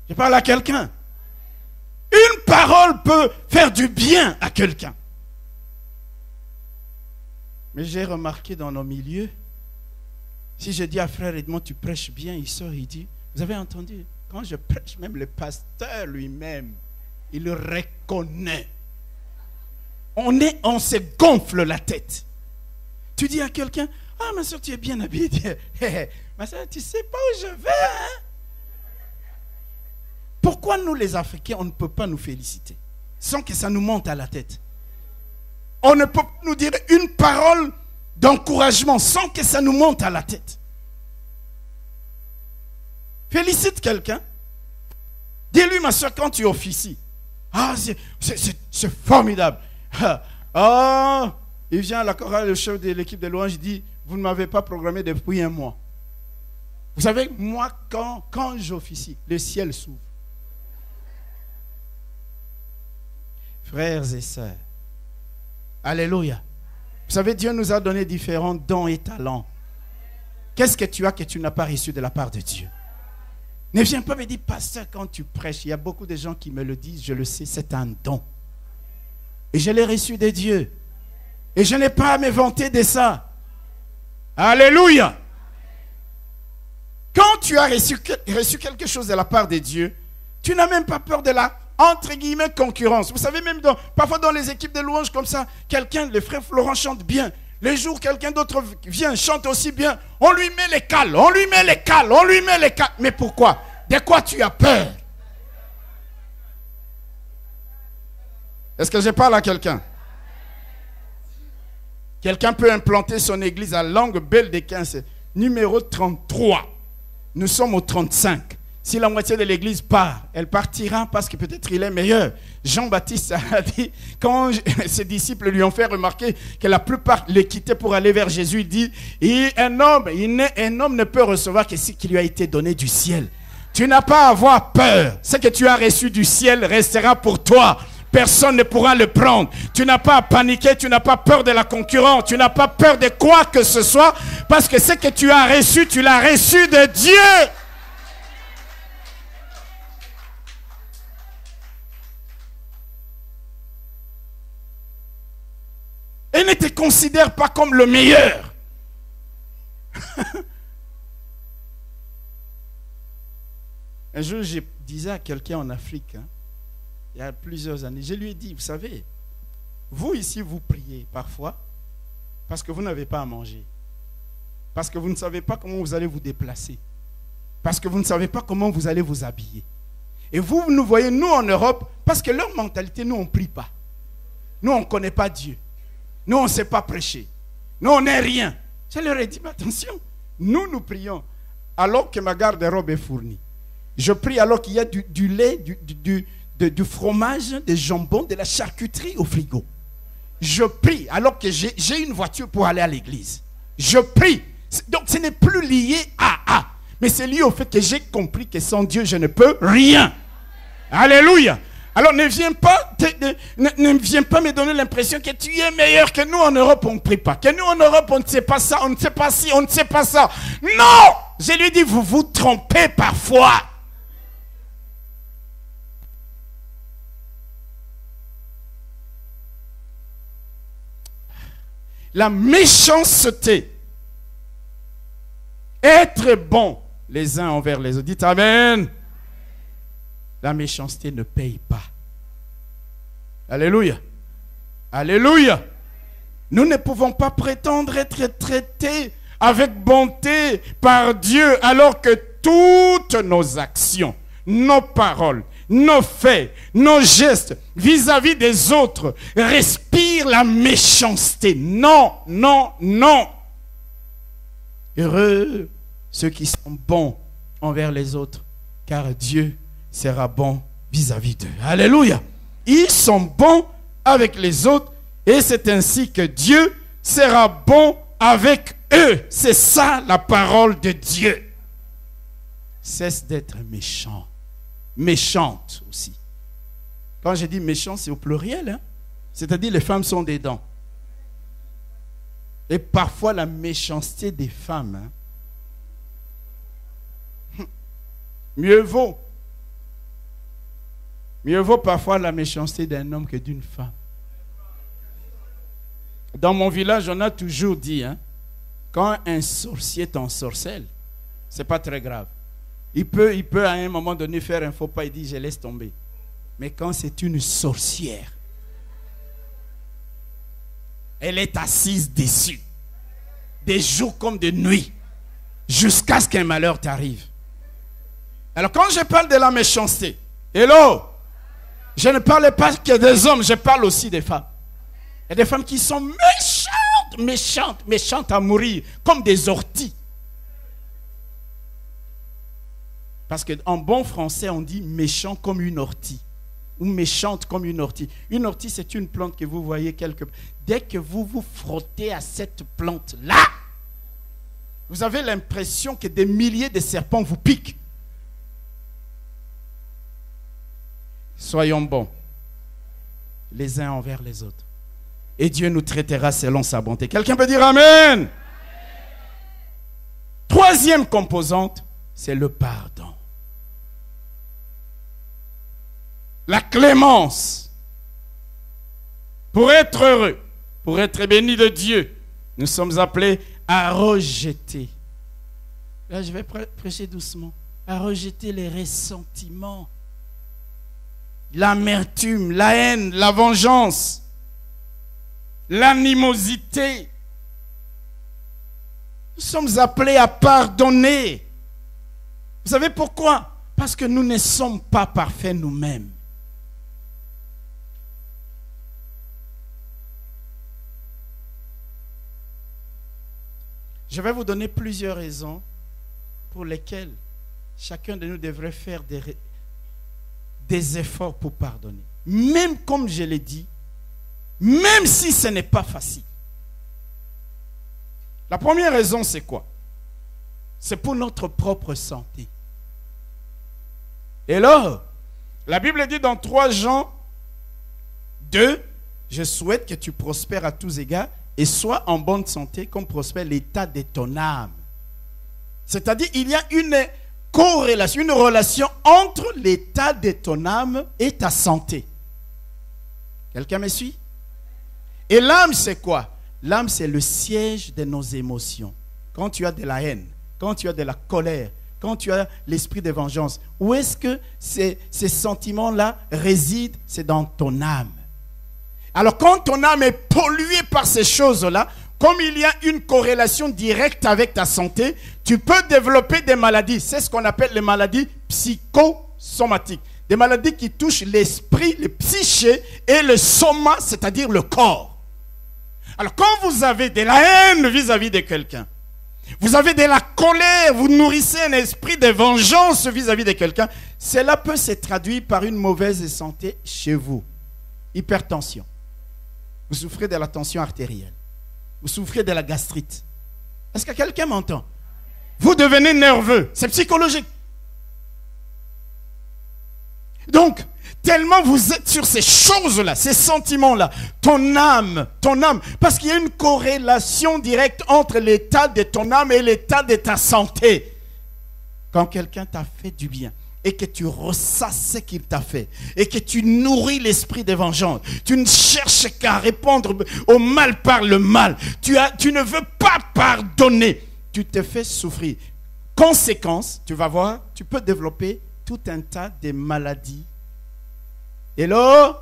Je parle à quelqu'un. Une parole peut faire du bien à quelqu'un. Mais j'ai remarqué dans nos milieux, si je dis à frère Edmond, tu prêches bien, il sort, il dit, vous avez entendu, quand je prêche, même le pasteur lui-même, il le reconnaît. On se gonfle la tête. Tu dis à quelqu'un, ah ma soeur, tu es bien habillée. Ma soeur, tu ne sais pas où je vais, hein? Pourquoi nous les Africains, on ne peut pas nous féliciter sans que ça nous monte à la tête? On ne peut pas nous dire une parole d'encouragement sans que ça nous monte à la tête. Félicite quelqu'un. Dis-lui, ma soeur, quand tu officies. Ah, c'est formidable. Ah, il vient à la chorale, le chef de l'équipe de louange, il dit, vous ne m'avez pas programmé depuis un mois. Vous savez, moi, quand j'officie, le ciel s'ouvre. Frères et sœurs, alléluia. Vous savez, Dieu nous a donné différents dons et talents. Qu'est-ce que tu as que tu n'as pas reçu de la part de Dieu? Ne viens pas me dire, pasteur, quand tu prêches, il y a beaucoup de gens qui me le disent, je le sais, c'est un don. Et je l'ai reçu de Dieu. Et je n'ai pas à me vanter de ça. Alléluia. Quand tu as reçu quelque chose de la part de Dieu, tu n'as même pas peur de la, entre guillemets, concurrence. Vous savez, même parfois dans les équipes de louanges comme ça, quelqu'un, le frère Florent chante bien. Les jours, quelqu'un d'autre vient, chante aussi bien. On lui met les cales, on lui met les cales, on lui met les cales. Mais pourquoi? De quoi tu as peur? Est-ce que je parle à quelqu'un? Quelqu'un peut implanter son église à Langue Belle des 15, numéro 33. Nous sommes au 35. Si la moitié de l'église part, elle partira parce que peut-être il est meilleur. Jean-Baptiste a dit, quand ses disciples lui ont fait remarquer que la plupart les quittaient pour aller vers Jésus, il dit, un homme ne peut recevoir que ce qui lui a été donné du ciel. Tu n'as pas à avoir peur. Ce que tu as reçu du ciel restera pour toi. Personne ne pourra le prendre. Tu n'as pas à paniquer, tu n'as pas peur de la concurrence, tu n'as pas peur de quoi que ce soit, parce que ce que tu as reçu, tu l'as reçu de Dieu. Et ne te considère pas comme le meilleur. Un jour, je disais à quelqu'un en Afrique, il y a plusieurs années, je lui ai dit, vous savez, vous ici, vous priez parfois parce que vous n'avez pas à manger. Parce que vous ne savez pas comment vous allez vous déplacer. Parce que vous ne savez pas comment vous allez vous habiller. Et vous nous voyez, nous en Europe, parce que leur mentalité, nous on ne prie pas. Nous on ne connaît pas Dieu. Nous on ne sait pas prêcher. Nous on n'est rien. Je leur ai dit, mais attention, nous prions alors que ma garde-robe est fournie. Je prie alors qu'il y a du lait, du fromage, des jambons, de la charcuterie au frigo. Je prie alors que j'ai une voiture pour aller à l'église. Je prie. Donc ce n'est plus lié à. Mais c'est lié au fait que j'ai compris que sans Dieu, je ne peux rien. Alléluia. Alors ne viens pas me donner l'impression que tu es meilleur que nous en Europe, on ne prie pas. Que nous en Europe, on ne sait pas ça, on ne sait pas ci, on ne sait pas ça. Non! Je lui dis, vous vous trompez parfois. La méchanceté. Être bon les uns envers les autres. Dites Amen. La méchanceté ne paye pas. Alléluia. Alléluia. Nous ne pouvons pas prétendre être traités avec bonté par Dieu alors que toutes nos actions, nos paroles, nos faits, nos gestes vis-à-vis des autres respirent la méchanceté. Non, non, non. Heureux ceux qui sont bons envers les autres, car Dieu sera bon vis-à-vis d'eux. Alléluia. Ils sont bons avec les autres et c'est ainsi que Dieu sera bon avec eux. C'est ça la parole de Dieu. Cesse d'être méchant. Méchante aussi. Quand je dis méchant, c'est au pluriel. Hein? C'est-à-dire les femmes sont des dents. Et parfois la méchanceté des femmes. Hein? Mieux vaut parfois la méchanceté d'un homme que d'une femme. Dans mon village, on a toujours dit, hein, quand un sorcier t'ensorcelle, c'est pas très grave. Il peut à un moment donné faire un faux pas et dire je laisse tomber. Mais quand c'est une sorcière, elle est assise dessus, des jours comme de nuit, jusqu'à ce qu'un malheur t'arrive. Alors quand je parle de la méchanceté, hello, je ne parle pas que des hommes, je parle aussi des femmes. Il y a des femmes qui sont méchantes à mourir, comme des orties. Parce qu'en bon français, on dit méchant comme une ortie. Ou méchante comme une ortie. Une ortie, c'est une plante que vous voyez quelque part. Dès que vous vous frottez à cette plante-là, vous avez l'impression que des milliers de serpents vous piquent. Soyons bons les uns envers les autres. Et Dieu nous traitera selon sa bonté. Quelqu'un peut dire Amen. Troisième composante, c'est le pardon. La clémence. Pour être heureux, pour être béni de Dieu, nous sommes appelés à rejeter. Là, je vais prêcher doucement. À rejeter les ressentiments, l'amertume, la haine, la vengeance, l'animosité. Nous sommes appelés à pardonner. Vous savez pourquoi? Parce que nous ne sommes pas parfaits nous-mêmes. Je vais vous donner plusieurs raisons pour lesquelles chacun de nous devrait faire des efforts pour pardonner. Même comme je l'ai dit, même si ce n'est pas facile. La première raison, c'est quoi? C'est pour notre propre santé. Et là, la Bible dit dans 3 Jean 2, je souhaite que tu prospères à tous égards et sois en bonne santé comme prospère l'état de ton âme. C'est-à-dire, il y a une corrélation, une relation entre l'état de ton âme et ta santé. Quelqu'un me suit? Et l'âme, c'est quoi? L'âme, c'est le siège de nos émotions. Quand tu as de la haine, quand tu as de la colère, quand tu as l'esprit de vengeance, où est-ce que ces sentiments-là résident? C'est dans ton âme. Alors, quand ton âme est polluée par ces choses-là, comme il y a une corrélation directe avec ta santé, tu peux développer des maladies. C'est ce qu'on appelle les maladies psychosomatiques. Des maladies qui touchent l'esprit, le psyché et le soma, c'est-à-dire le corps. Alors quand vous avez de la haine vis-à-vis de quelqu'un, vous avez de la colère, vous nourrissez un esprit de vengeance vis-à-vis de quelqu'un, cela peut se traduire par une mauvaise santé chez vous. Hypertension. Vous souffrez de la tension artérielle. Vous souffrez de la gastrite. Est-ce que quelqu'un m'entend? Vous devenez nerveux. C'est psychologique. Donc, tellement vous êtes sur ces choses-là, ces sentiments-là, ton âme, parce qu'il y a une corrélation directe entre l'état de ton âme et l'état de ta santé. Quand quelqu'un t'a fait du bien et que tu ressasses ce qu'il t'a fait et que tu nourris l'esprit de vengeance, tu ne cherches qu'à répondre au mal par le mal, tu ne veux pas pardonner, tu te fais souffrir. Conséquence, tu vas voir, tu peux développer tout un tas de maladies. Hello?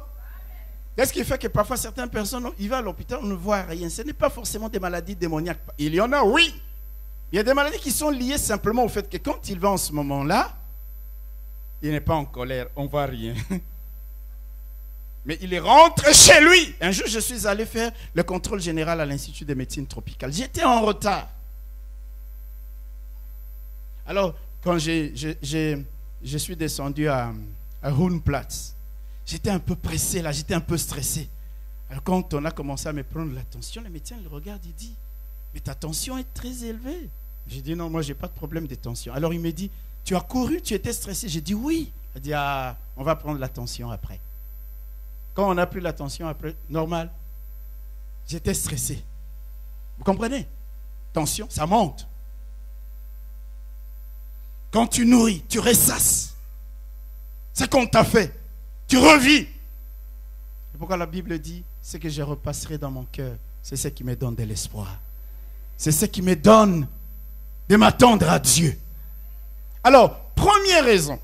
Qu'est-ce qui fait que parfois certaines personnes, ils vont à l'hôpital, on ne voit rien. Ce n'est pas forcément des maladies démoniaques. Il y en a, oui. Il y a des maladies qui sont liées simplement au fait que quand il va en ce moment-là, il n'est pas en colère, on ne voit rien. Mais il rentre chez lui. Un jour, je suis allé faire le contrôle général à l'Institut de médecine tropicale. J'étais en retard. Alors, quand je suis descendu à Hohenplatz, j'étais un peu pressé là, j'étais un peu stressé. Alors quand on a commencé à me prendre la tension, le médecin le regarde, il dit, mais ta tension est très élevée. J'ai dit, non, moi j'ai pas de problème de tension. Alors il me dit, tu as couru, tu étais stressé. J'ai dit, oui. Il dit, ah, on va prendre la tension après. Quand on a pris la tension après, normal, j'étais stressé. Vous comprenez? Tension, ça monte. Quand tu nourris, tu ressasses ce qu'on t'a fait. Tu revis. C'est pourquoi la Bible dit, ce que je repasserai dans mon cœur, c'est ce qui me donne de l'espoir. C'est ce qui me donne de m'attendre à Dieu. Alors, première raison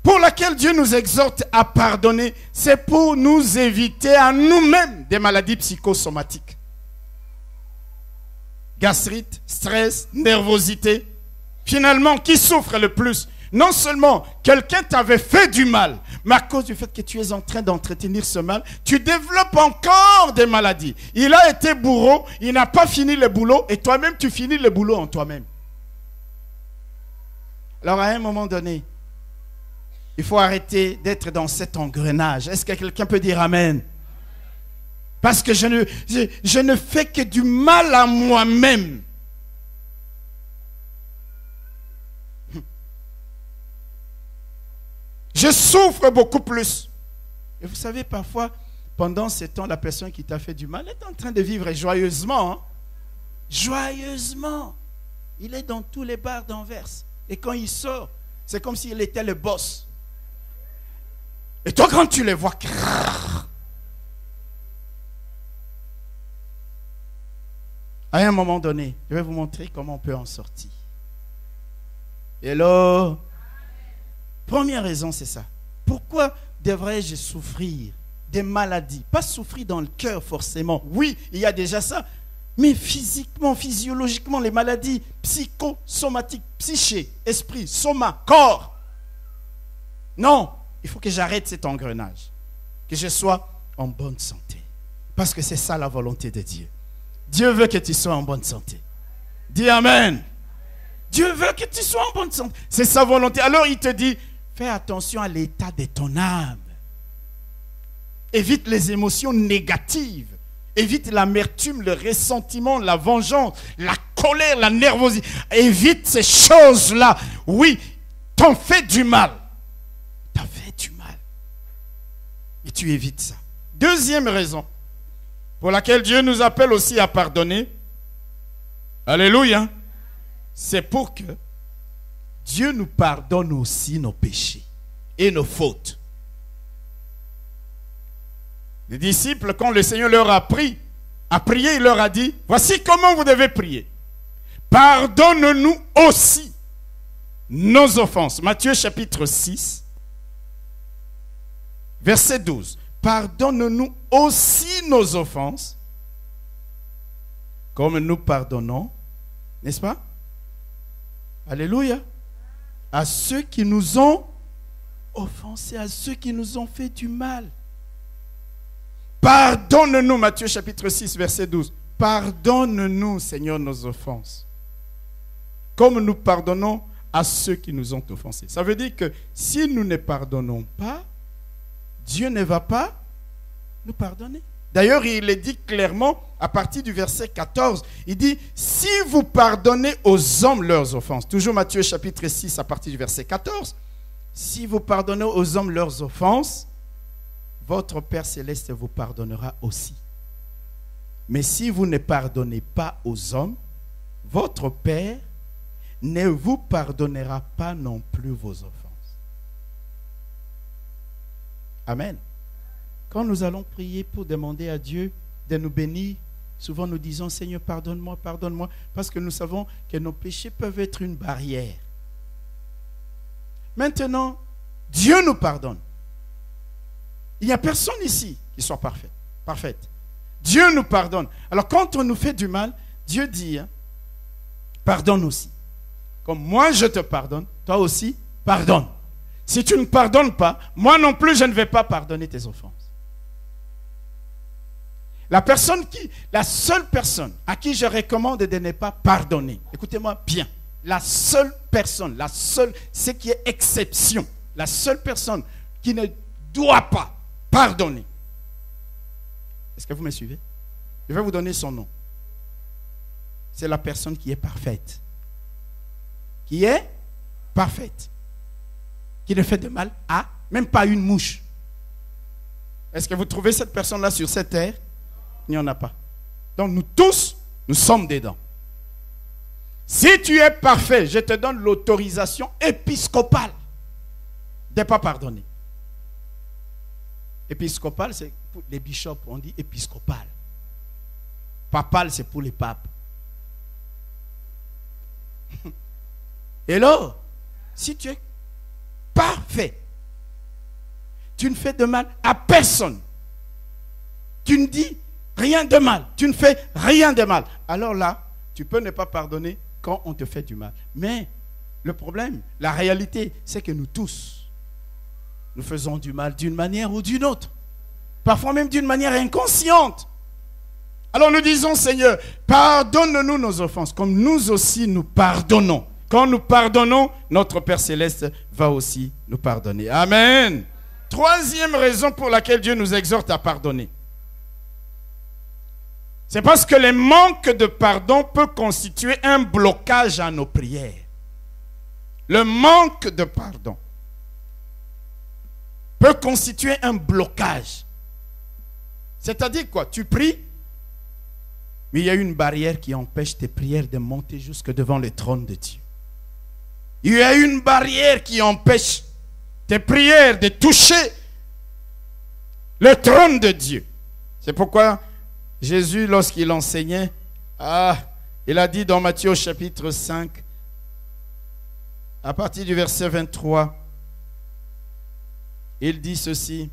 pour laquelle Dieu nous exhorte à pardonner, c'est pour nous éviter à nous-mêmes des maladies psychosomatiques. Gastrite, stress, nervosité. Finalement, qui souffre le plus? Non seulement quelqu'un t'avait fait du mal, mais à cause du fait que tu es en train d'entretenir ce mal, tu développes encore des maladies. Il a été bourreau, il n'a pas fini le boulot, et toi-même tu finis le boulot en toi-même. Alors à un moment donné, il faut arrêter d'être dans cet engrenage. Est-ce que quelqu'un peut dire amen? Parce que je ne fais que du mal à moi-même. Je souffre beaucoup plus. Et vous savez, parfois, pendant ce temps, la personne qui t'a fait du mal est en train de vivre joyeusement. Hein? Joyeusement. Il est dans tous les bars d'Anvers. Et quand il sort, c'est comme s'il était le boss. Et toi, quand tu les vois, à un moment donné, je vais vous montrer comment on peut en sortir. Hello? Première raison, c'est ça. Pourquoi devrais-je souffrir des maladies? Pas souffrir dans le cœur forcément. Oui, il y a déjà ça. Mais physiquement, physiologiquement, les maladies psychosomatiques, psyché, esprit, soma, corps. Non, il faut que j'arrête cet engrenage. Que je sois en bonne santé. Parce que c'est ça la volonté de Dieu. Dieu veut que tu sois en bonne santé. Dis amen. Dieu veut que tu sois en bonne santé. C'est sa volonté. Alors il te dit, fais attention à l'état de ton âme. Évite les émotions négatives. Évite l'amertume, le ressentiment, la vengeance, la colère, la nervosité. Évite ces choses-là. Oui, t'en fais du mal. T'as fait du mal. Et tu évites ça. Deuxième raison pour laquelle Dieu nous appelle aussi à pardonner. Alléluia. C'est pour que Dieu nous pardonne aussi nos péchés et nos fautes. Les disciples, quand le Seigneur leur a prié, il leur a dit, voici comment vous devez prier. Pardonne-nous aussi nos offenses. Matthieu chapitre 6, verset 12. Pardonne-nous aussi nos offenses, comme nous pardonnons, n'est-ce pas? Alléluia. À ceux qui nous ont offensés, à ceux qui nous ont fait du mal. Pardonne-nous, Matthieu chapitre 6, verset 12. pardonne-nous, Seigneur, nos offenses, comme nous pardonnons à ceux qui nous ont offensés. Ça veut dire que si nous ne pardonnons pas, Dieu ne va pas nous pardonner. D'ailleurs, il est dit clairement à partir du verset 14, il dit, si vous pardonnez aux hommes leurs offenses, toujours Matthieu chapitre 6 à partir du verset 14, si vous pardonnez aux hommes leurs offenses, votre Père Céleste vous pardonnera aussi. Mais si vous ne pardonnez pas aux hommes, votre Père ne vous pardonnera pas non plus vos offenses. Amen. Quand nous allons prier pour demander à Dieu de nous bénir, souvent nous disons, Seigneur, pardonne-moi, pardonne-moi, parce que nous savons que nos péchés peuvent être une barrière. Maintenant, Dieu nous pardonne. Il n'y a personne ici qui soit parfaite. Dieu nous pardonne. Alors quand on nous fait du mal, Dieu dit, pardonne aussi. Comme moi je te pardonne, toi aussi, pardonne. Si tu ne pardonnes pas, moi non plus je ne vais pas pardonner tes offenses. La seule personne à qui je recommande de ne pas pardonner, écoutez-moi bien, la seule personne, ce qui est exception, la seule personne qui ne doit pas pardonner. Est-ce que vous me suivez? Je vais vous donner son nom. C'est la personne qui est parfaite. Qui est parfaite. Qui ne fait de mal à même pas une mouche. Est-ce que vous trouvez cette personne-là sur cette terre? Il n'y en a pas. Donc nous tous, nous sommes dedans. Si tu es parfait, je te donne l'autorisation épiscopale de ne pas pardonner. Épiscopal, c'est pour les bishops, on dit épiscopal. Papal, c'est pour les papes. Et là, si tu es parfait, tu ne fais de mal à personne. Tu ne dis rien de mal. Tu ne fais rien de mal. Alors là, tu peux ne pas pardonner quand on te fait du mal. Mais le problème, la réalité, c'est que nous tous, nous faisons du mal d'une manière ou d'une autre. Parfois même d'une manière inconsciente. Alors nous disons, Seigneur, pardonne-nous nos offenses, comme nous aussi nous pardonnons. Quand nous pardonnons, notre Père Céleste va aussi nous pardonner. Amen. Troisième raison pour laquelle Dieu nous exhorte à pardonner. C'est parce que le manque de pardon peut constituer un blocage à nos prières. Le manque de pardon peut constituer un blocage. C'est-à-dire quoi? Tu pries, mais il y a une barrière qui empêche tes prières de monter jusque devant le trône de Dieu. Il y a une barrière qui empêche tes prières de toucher le trône de Dieu. C'est pourquoi Jésus, lorsqu'il enseignait, il a dit dans Matthieu chapitre 5, à partir du verset 23, il dit ceci: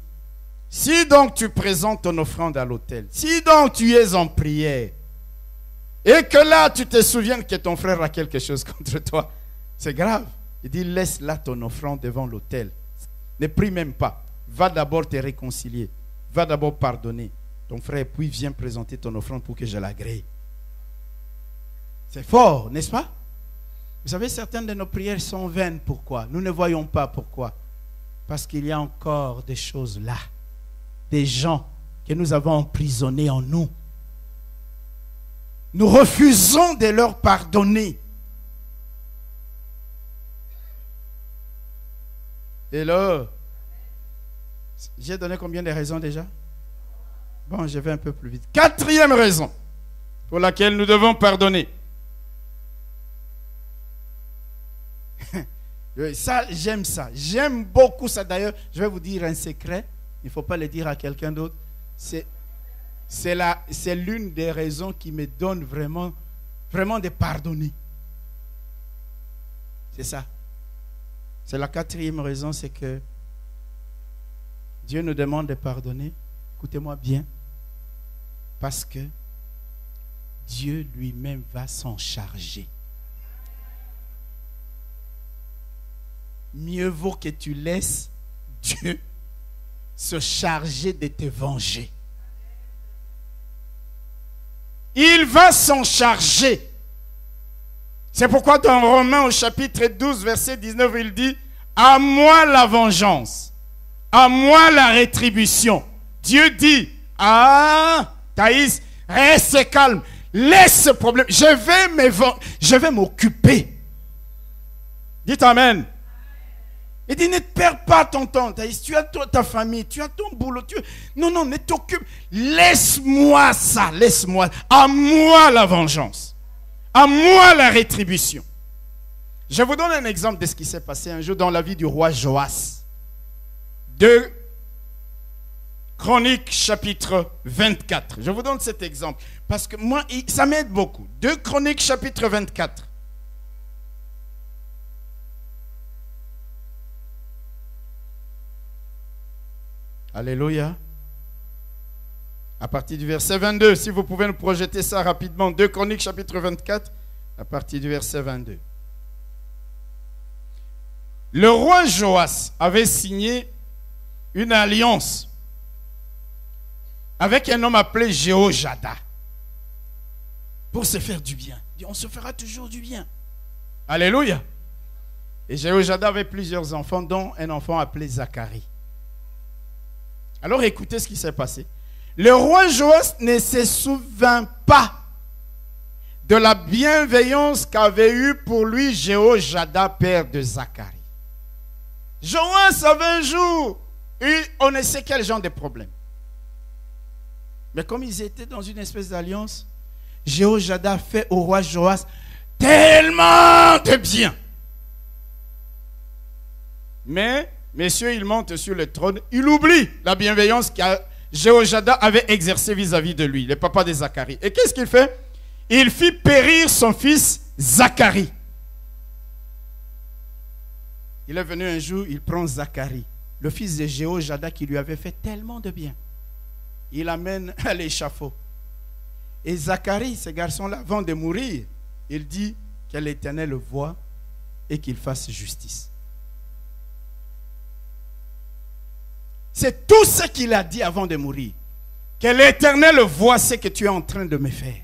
si donc tu présentes ton offrande à l'autel, si donc tu es en prière, et que là tu te souviens que ton frère a quelque chose contre toi, c'est grave. Il dit, laisse là ton offrande devant l'autel. Ne prie même pas. Va d'abord te réconcilier. Va d'abord pardonner ton frère, puis viens présenter ton offrande pour que je l'agrée. C'est fort, n'est-ce pas? Vous savez, certaines de nos prières sont vaines. Pourquoi? Nous ne voyons pas pourquoi. Parce qu'il y a encore des choses là. Des gens que nous avons emprisonnés en nous. Nous refusons de leur pardonner. Et là, j'ai donné combien de raisons déjà? Bon, je vais un peu plus vite. Quatrième raison pour laquelle nous devons pardonner. Ça, j'aime ça. J'aime beaucoup ça. D'ailleurs, je vais vous dire un secret. Il ne faut pas le dire à quelqu'un d'autre. C'est l'une des raisons qui me donne vraiment de pardonner. C'est ça. C'est la quatrième raison, c'est que Dieu nous demande de pardonner. Écoutez-moi bien. Parce que Dieu lui-même va s'en charger. Mieux vaut que tu laisses Dieu se charger de te venger. Il va s'en charger. C'est pourquoi dans Romains au chapitre 12, verset 19, il dit, à moi la vengeance, à moi la rétribution. Dieu dit, ah, Thaïs, reste calme, laisse ce problème, je vais m'occuper. Dites Amen. Il dit, ne perds pas ton temps, Thaïs, tu as ta famille, tu as ton boulot. Non, ne t'occupe. Laisse-moi ça, laisse-moi. À moi la vengeance. À moi la rétribution. Je vous donne un exemple de ce qui s'est passé un jour dans la vie du roi Joas. 2 Chroniques chapitre 24. Je vous donne cet exemple parce que moi, ça m'aide beaucoup. 2 Chroniques chapitre 24. Alléluia. À partir du verset 22, si vous pouvez nous projeter ça rapidement. 2 Chroniques chapitre 24, à partir du verset 22. Le roi Joas avait signé une alliance avec un homme appelé Jéhojada pour se faire du bien. Il dit, on se fera toujours du bien. Alléluia. Et Jéhojada avait plusieurs enfants, dont un enfant appelé Zacharie. Alors écoutez ce qui s'est passé. Le roi Joas ne se souvint pas de la bienveillance qu'avait eue pour lui Jéhojada, père de Zacharie. Joas avait un jour eu on ne sait quel genre de problème. Mais comme ils étaient dans une espèce d'alliance, Jéhojada fait au roi Joas tellement de bien. Mais, messieurs, il monte sur le trône, il oublie la bienveillance que Jéhojada avait exercée vis-à-vis de lui, le papa de Zacharie. Et qu'est-ce qu'il fait? Il fit périr son fils Zacharie. Il est venu un jour, il prend Zacharie, le fils de Jéhojada qui lui avait fait tellement de bien. Il l'amène à l'échafaud. Et Zacharie, ce garçon-là, avant de mourir, il dit que l'Éternel le voit et qu'il fasse justice. C'est tout ce qu'il a dit avant de mourir. Que l'Éternel voit ce que tu es en train de me faire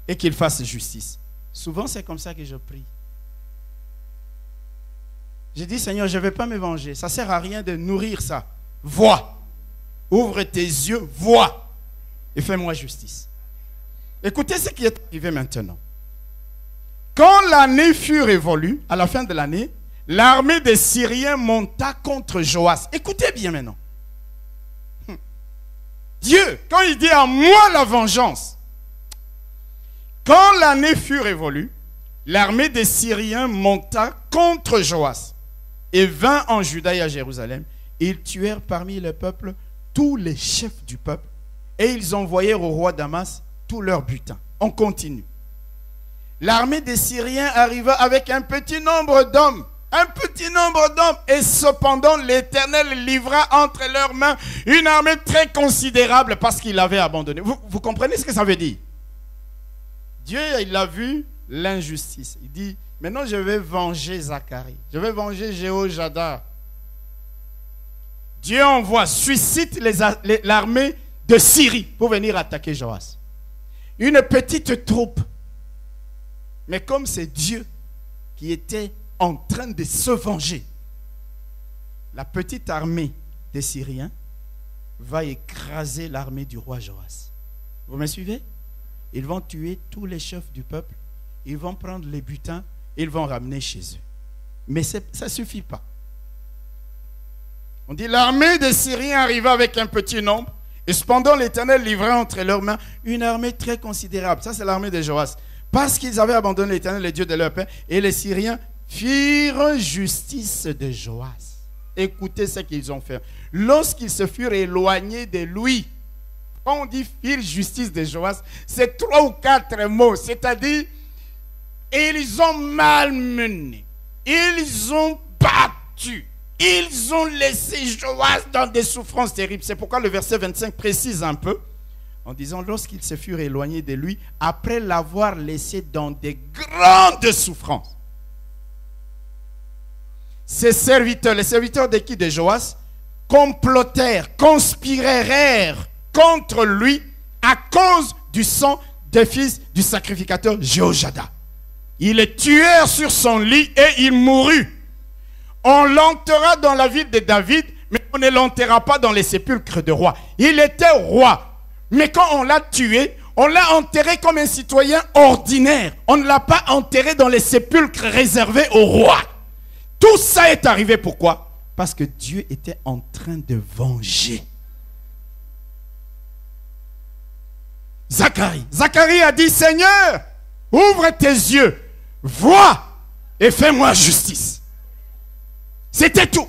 et qu'il fasse justice. Souvent, c'est comme ça que je prie. J'ai dit, Seigneur, je ne vais pas me venger. Ça ne sert à rien de nourrir ça. Vois. Ouvre tes yeux, vois. Et fais-moi justice. Écoutez ce qui est arrivé maintenant. Quand l'année fut révolue, à la fin de l'année, l'armée des Syriens monta contre Joas. Écoutez bien maintenant. Dieu, quand il dit à moi la vengeance, quand l'année fut révolue, l'armée des Syriens monta contre Joas et vint en Juda et à Jérusalem. Ils tuèrent parmi le peuple tous les chefs du peuple et ils envoyèrent au roi Damas tout leur butin. On continue. L'armée des Syriens arriva avec un petit nombre d'hommes. Un petit nombre d'hommes. Et cependant, l'Éternel livra entre leurs mains une armée très considérable parce qu'il l'avait abandonné. Vous comprenez ce que ça veut dire? Dieu, il a vu l'injustice. Il dit, maintenant je vais venger Zacharie. Je vais venger Jéhojada. Dieu envoie, suscite l'armée de Syrie pour venir attaquer Joas. Une petite troupe. Mais comme c'est Dieu qui était en train de se venger, la petite armée des Syriens va écraser l'armée du roi Joas. Vous me suivez? Ils vont tuer tous les chefs du peuple, ils vont prendre les butins, ils vont ramener chez eux. Mais ça ne suffit pas. On dit l'armée des Syriens arriva avec un petit nombre, et cependant l'Éternel livra entre leurs mains une armée très considérable. Ça c'est l'armée de Joas. Parce qu'ils avaient abandonné l'Éternel, le Dieu de leur père, et les Syriens firent justice de Joas. Écoutez ce qu'ils ont fait. Lorsqu'ils se furent éloignés de lui, quand on dit firent justice de Joas, c'est 3 ou 4 mots. C'est-à-dire, ils ont malmené, ils ont battu, ils ont laissé Joas dans des souffrances terribles. C'est pourquoi le verset 25 précise un peu, en disant, lorsqu'ils se furent éloignés de lui, après l'avoir laissé dans des grandes souffrances. Ses serviteurs, les serviteurs de qui? De Joas, complotèrent, conspirèrent contre lui à cause du sang des fils du sacrificateur Jéhojada. Il est tueur sur son lit et il mourut. On l'enterra dans la ville de David, mais on ne l'enterra pas dans les sépulcres de rois. Il était roi. Mais quand on l'a tué, on l'a enterré comme un citoyen ordinaire. On ne l'a pas enterré dans les sépulcres réservés aux rois. Tout ça est arrivé pourquoi? Parce que Dieu était en train de venger. Zacharie a dit, Seigneur, ouvre tes yeux, vois et fais-moi justice. C'était tout.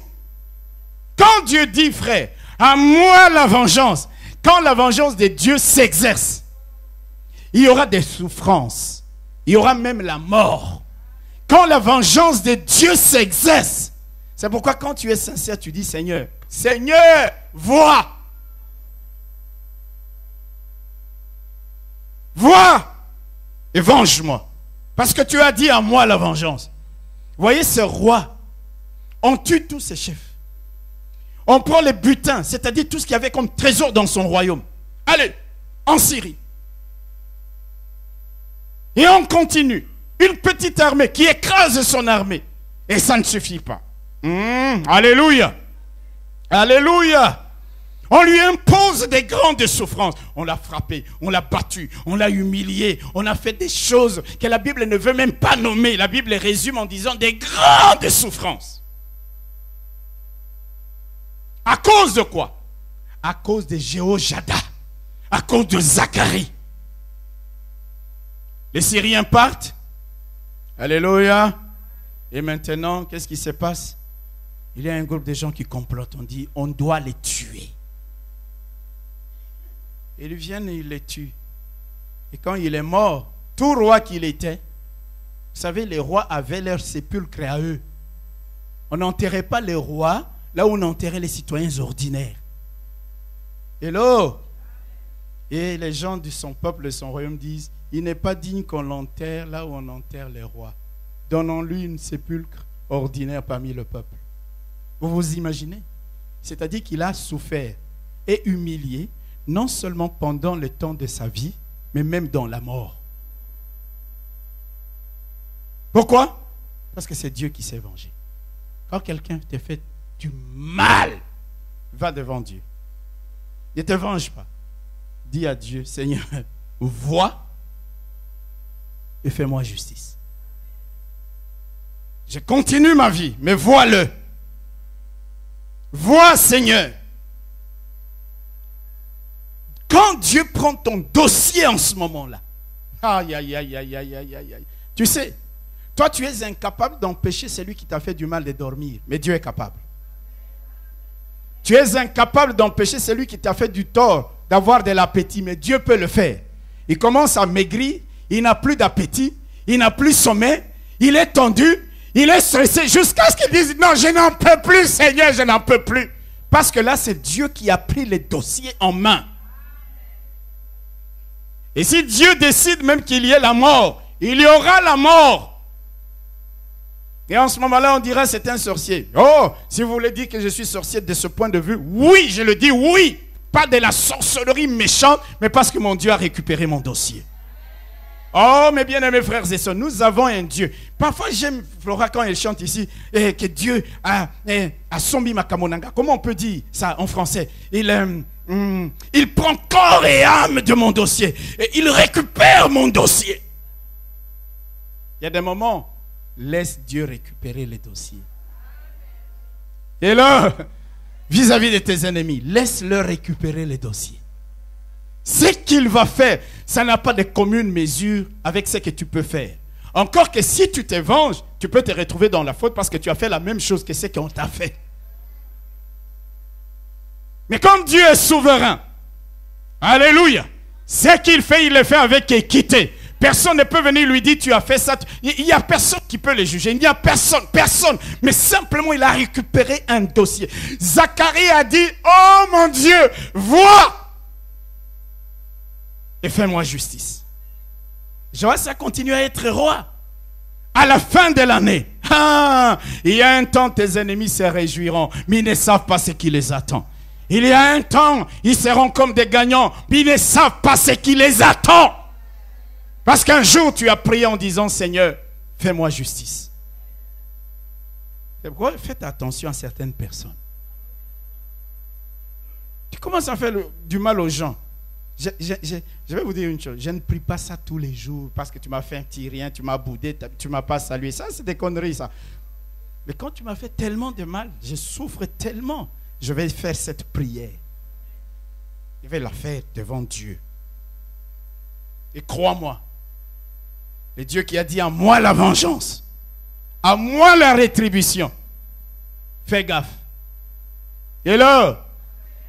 Quand Dieu dit, frère, à moi la vengeance, quand la vengeance de Dieu s'exerce, il y aura des souffrances, il y aura même la mort. Quand la vengeance de Dieu s'exerce, c'est pourquoi quand tu es sincère, tu dis, Seigneur, Seigneur, vois. Vois et venge-moi. Parce que tu as dit à moi la vengeance. Vous voyez ce roi, on tue tous ses chefs. On prend les butins, c'est-à-dire tout ce qu'il y avait comme trésor dans son royaume. Allez, en Syrie. Et on continue. Une petite armée qui écrase son armée. Et ça ne suffit pas. Alléluia. Alléluia. On lui impose des grandes souffrances. On l'a frappé, on l'a battu, on l'a humilié. On a fait des choses que la Bible ne veut même pas nommer. La Bible les résume en disant des grandes souffrances. À cause de quoi? À cause de Jéhojada. À cause de Zacharie. Les Syriens partent. Alléluia. Et maintenant, qu'est-ce qui se passe? Il y a un groupe de gens qui complotent. On dit, on doit les tuer. Ils viennent et ils les tuent. Et quand il est mort, tout roi qu'il était, vous savez, les rois avaient leur sépulcre à eux. On n'enterrait pas les rois là où on enterrait les citoyens ordinaires. Hello. Et les gens de son peuple, de son royaume disent, il n'est pas digne qu'on l'enterre là où on enterre les rois. Donnons-lui une sépulcre ordinaire parmi le peuple. Vous vous imaginez? C'est-à-dire qu'il a souffert et humilié, non seulement pendant le temps de sa vie, mais même dans la mort. Pourquoi? Parce que c'est Dieu qui s'est vengé. Quand quelqu'un te fait du mal, va devant Dieu. Ne te venge pas. Dis à Dieu, Seigneur, vois et fais-moi justice. Je continue ma vie, mais vois-le. Vois, Seigneur. Quand Dieu prend ton dossier en ce moment-là, aïe, aïe, aïe, aïe, aïe, aïe, aïe. Tu sais, toi tu es incapable d'empêcher celui qui t'a fait du mal de dormir, mais Dieu est capable. Tu es incapable d'empêcher celui qui t'a fait du tort d'avoir de l'appétit, mais Dieu peut le faire. Il commence à maigrir, il n'a plus d'appétit, il n'a plus sommeil, il est tendu, il est stressé jusqu'à ce qu'il dise, non, je n'en peux plus, Seigneur, je n'en peux plus. Parce que là, c'est Dieu qui a pris les dossiers en main. Et si Dieu décide même qu'il y ait la mort, il y aura la mort. Et en ce moment-là, on dira c'est un sorcier. Oh, si vous voulez dire que je suis sorcier de ce point de vue, oui, je le dis, oui. Pas de la sorcellerie méchante, mais parce que mon Dieu a récupéré mon dossier. Oh, mes bien-aimés frères et sœurs, nous avons un Dieu. Parfois, j'aime Flora quand elle chante ici, que Dieu a sombi ma kamonanga. Comment on peut dire ça en français? Il prend corps et âme de mon dossier. Et il récupère mon dossier. Il y a des moments, laisse Dieu récupérer les dossiers. Et là, vis-à-vis de tes ennemis, laisse-leur récupérer les dossiers. Ce qu'il va faire, ça n'a pas de commune mesure avec ce que tu peux faire. Encore que si tu te venges, tu peux te retrouver dans la faute parce que tu as fait la même chose que ce qu'on t'a fait. Mais comme Dieu est souverain, alléluia, ce qu'il fait, il le fait avec équité. Personne ne peut venir lui dire tu as fait ça. Il n'y a personne qui peut le juger. Il n'y a personne. Mais simplement il a récupéré un dossier. Zacharie a dit, oh mon Dieu, vois et fais-moi justice. Joas a continué à être roi. À la fin de l'année, il y a un temps tes ennemis se réjouiront, mais ils ne savent pas ce qui les attend. Il y a un temps, ils seront comme des gagnants, mais ils ne savent pas ce qui les attend. Parce qu'un jour, tu as prié en disant, Seigneur, fais-moi justice. C'est pourquoi faites attention à certaines personnes. Tu commences à faire du mal aux gens. Je vais vous dire une chose. Je ne prie pas ça tous les jours parce que tu m'as fait un petit rien, tu m'as boudé, tu ne m'as pas salué. Ça, c'est des conneries, ça. Mais quand tu m'as fait tellement de mal, je souffre tellement. Je vais faire cette prière. Je vais la faire devant Dieu. Et crois-moi, le Dieu qui a dit à moi la vengeance, à moi la rétribution. Fais gaffe. Et là,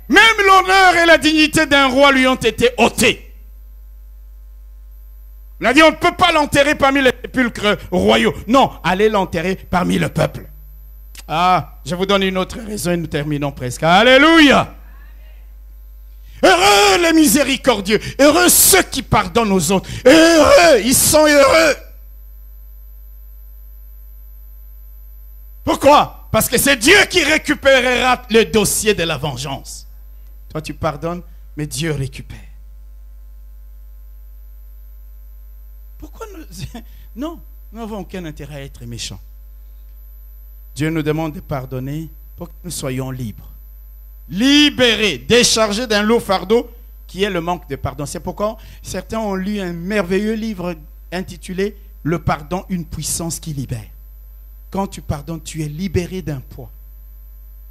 même l'honneur et la dignité d'un roi lui ont été ôtés. On a dit on ne peut pas l'enterrer parmi les sépulcres royaux. Non, allez l'enterrer parmi le peuple. Ah, je vous donne une autre raison et nous terminons presque. Alléluia. Heureux les miséricordieux, heureux ceux qui pardonnent aux autres. Heureux, ils sont heureux. Pourquoi? Parce que c'est Dieu qui récupérera le dossier de la vengeance. Toi tu pardonnes, mais Dieu récupère. Pourquoi non, nous n'avons aucun intérêt à être méchants. Dieu nous demande de pardonner pour que nous soyons libres. Libérés, déchargés d'un lourd fardeau qui est le manque de pardon. C'est pourquoi certains ont lu un merveilleux livre intitulé « Le pardon, une puissance qui libère ». Quand tu pardonnes, tu es libéré d'un poids.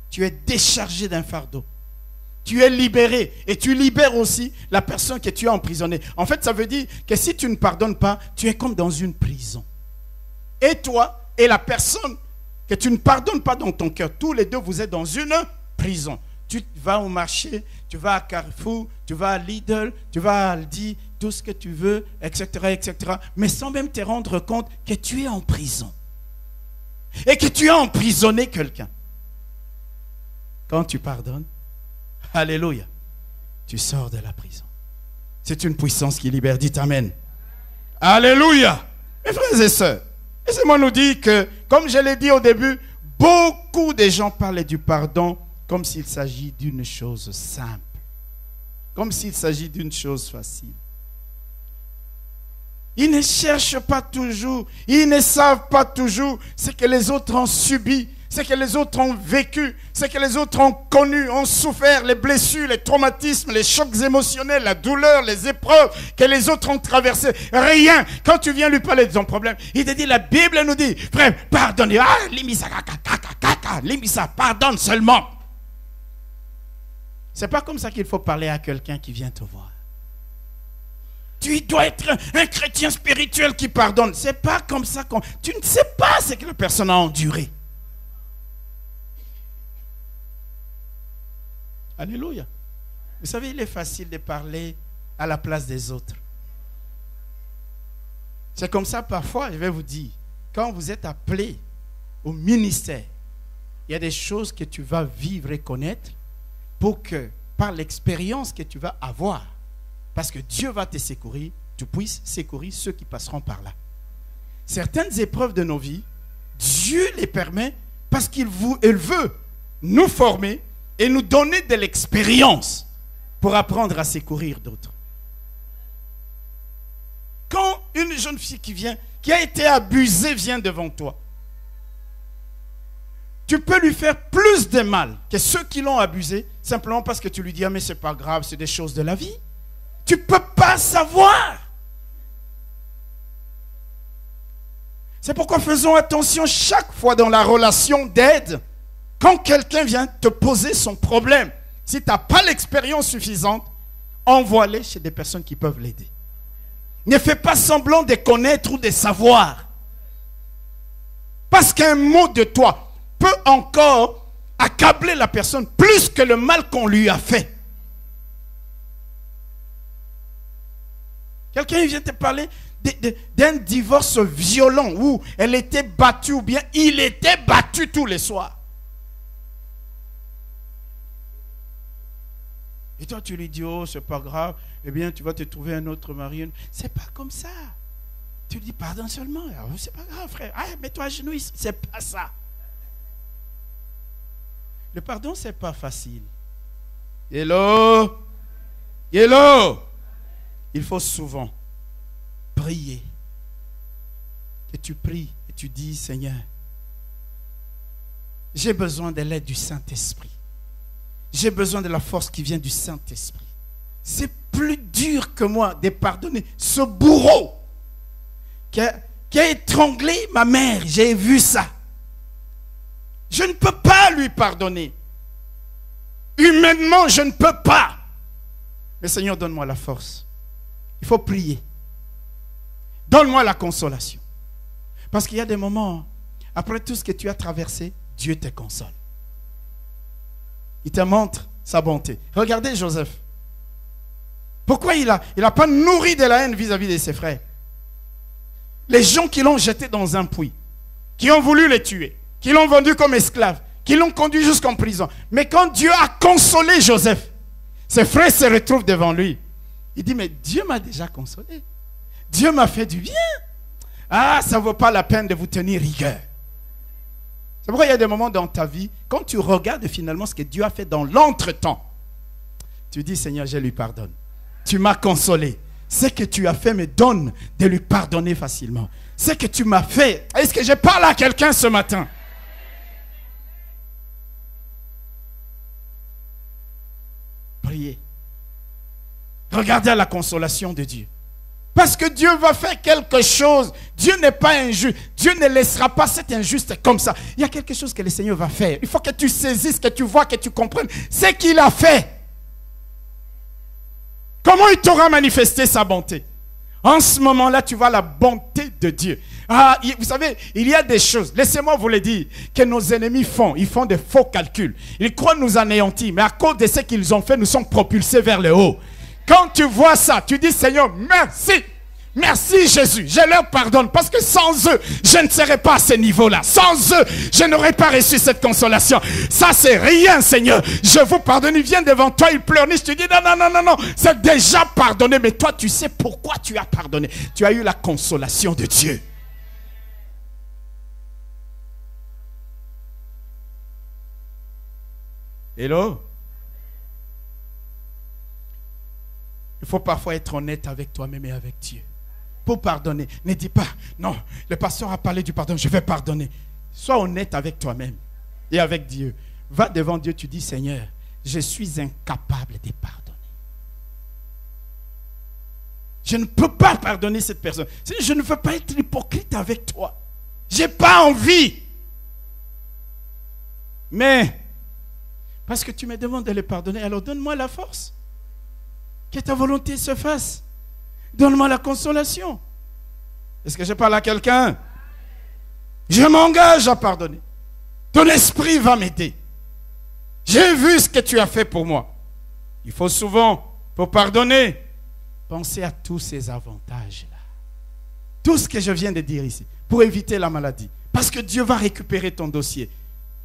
Tu es déchargé d'un fardeau. Tu es libéré et tu libères aussi la personne que tu as emprisonnée. En fait, ça veut dire que si tu ne pardonnes pas, tu es comme dans une prison. Et toi et la personne que tu ne pardonnes pas dans ton cœur, tous les deux, vous êtes dans une prison. Tu vas au marché, tu vas à Carrefour, tu vas à Lidl, tu vas à Aldi, tout ce que tu veux, etc., etc. Mais sans même te rendre compte que tu es en prison. Et que tu as emprisonné quelqu'un. Quand tu pardonnes, alléluia, tu sors de la prison. C'est une puissance qui libère. Dites Amen. Alléluia. Mes frères et sœurs, laissez-moi nous dire que, comme je l'ai dit au début, beaucoup de gens parlent du pardon comme s'il s'agit d'une chose simple. Comme s'il s'agit d'une chose facile. Ils ne cherchent pas toujours, ils ne savent pas toujours ce que les autres ont subi, ce que les autres ont vécu, ce que les autres ont connu, ont souffert, les blessures, les traumatismes, les chocs émotionnels, la douleur, les épreuves que les autres ont traversées. Rien. Quand tu viens lui parler de ton problème, il te dit, la Bible nous dit, frère, pardonne. Ah, limisa, pardonne seulement. C'est pas comme ça qu'il faut parler à quelqu'un qui vient te voir. Tu dois être un chrétien spirituel qui pardonne. C'est pas comme ça qu'on... Tu ne sais pas ce que la personne a enduré. Alléluia. Vous savez, il est facile de parler à la place des autres. C'est comme ça parfois, je vais vous dire, quand vous êtes appelé au ministère, il y a des choses que tu vas vivre et connaître pour que, par l'expérience que tu vas avoir, parce que Dieu va te secourir, tu puisses secourir ceux qui passeront par là. Certaines épreuves de nos vies, Dieu les permet parce qu'il veut nous former et nous donner de l'expérience pour apprendre à secourir d'autres. Quand une jeune fille qui a été abusée vient devant toi, tu peux lui faire plus de mal que ceux qui l'ont abusée simplement parce que tu lui dis « Ah mais c'est pas grave, c'est des choses de la vie ». Tu ne peux pas savoir. C'est pourquoi faisons attention chaque fois dans la relation d'aide. Quand quelqu'un vient te poser son problème, si tu n'as pas l'expérience suffisante, envoie-les chez des personnes qui peuvent l'aider. Ne fais pas semblant de connaître ou de savoir. Parce qu'un mot de toi peut encore accabler la personne plus que le mal qu'on lui a fait. Quelqu'un vient te parler d'un divorce violent où elle était battue ou bien il était battu tous les soirs. Et toi tu lui dis, oh c'est pas grave, eh bien tu vas te trouver un autre mari. C'est pas comme ça. Tu lui dis pardon seulement. C'est pas grave frère. Ah, mets-toi à genoux, c'est pas ça. Le pardon c'est pas facile. Hello. Hello. Il faut souvent prier. Que tu pries et tu dis, Seigneur, j'ai besoin de l'aide du Saint-Esprit. J'ai besoin de la force qui vient du Saint-Esprit. C'est plus dur que moi de pardonner ce bourreau qui a étranglé ma mère. J'ai vu ça. Je ne peux pas lui pardonner. Humainement, je ne peux pas. Mais Seigneur, donne-moi la force. Il faut prier. Donne-moi la consolation. Parce qu'il y a des moments, après tout ce que tu as traversé, Dieu te console. Il te montre sa bonté. Regardez Joseph. Pourquoi il a pas nourri de la haine vis-à-vis de ses frères? Les gens qui l'ont jeté dans un puits, qui ont voulu le tuer, qui l'ont vendu comme esclave, qui l'ont conduit jusqu'en prison. Mais quand Dieu a consolé Joseph, ses frères se retrouvent devant lui. Il dit, mais Dieu m'a déjà consolé. Dieu m'a fait du bien. Ah, ça ne vaut pas la peine de vous tenir rigueur. C'est pourquoi il y a des moments dans ta vie, quand tu regardes finalement ce que Dieu a fait dans l'entretemps, tu dis, Seigneur, je lui pardonne. Tu m'as consolé. Ce que tu as fait me donne de lui pardonner facilement. Ce que tu m'as fait, est-ce que je parle à quelqu'un ce matin? Priez. Regardez à la consolation de Dieu. Parce que Dieu va faire quelque chose. Dieu n'est pas injuste. Dieu ne laissera pas cet injuste comme ça. Il y a quelque chose que le Seigneur va faire. Il faut que tu saisisses, que tu vois, que tu comprennes ce qu'il a fait. Comment il t'aura manifesté sa bonté? En ce moment-là, tu vois la bonté de Dieu. Ah, vous savez, il y a des choses, laissez-moi vous le dire, que nos ennemis font. Ils font des faux calculs. Ils croient nous anéantir, mais à cause de ce qu'ils ont fait, nous sommes propulsés vers le haut. Quand tu vois ça, tu dis, Seigneur, merci. Merci Jésus, je leur pardonne parce que sans eux, je ne serais pas à ce niveau-là. Sans eux, je n'aurais pas reçu cette consolation. Ça, c'est rien, Seigneur. Je vous pardonne. Il vient devant toi, il pleurniche. Tu dis non, c'est déjà pardonné. Mais toi, tu sais pourquoi tu as pardonné. Tu as eu la consolation de Dieu. Hello? Il faut parfois être honnête avec toi-même et avec Dieu. Pour pardonner, ne dis pas, non, le pasteur a parlé du pardon, je vais pardonner. Sois honnête avec toi-même et avec Dieu. Va devant Dieu, tu dis, Seigneur, je suis incapable de pardonner. Je ne peux pas pardonner cette personne. Je ne veux pas être hypocrite avec toi. Je n'ai pas envie. Mais, parce que tu me demandes de le pardonner, alors donne-moi la force. Que ta volonté se fasse. Donne-moi la consolation. Est-ce que je parle à quelqu'un? Je m'engage à pardonner. Ton esprit va m'aider. J'ai vu ce que tu as fait pour moi. Il faut souvent, pour pardonner, penser à tous ces avantages-là. Tout ce que je viens de dire ici, pour éviter la maladie. Parce que Dieu va récupérer ton dossier.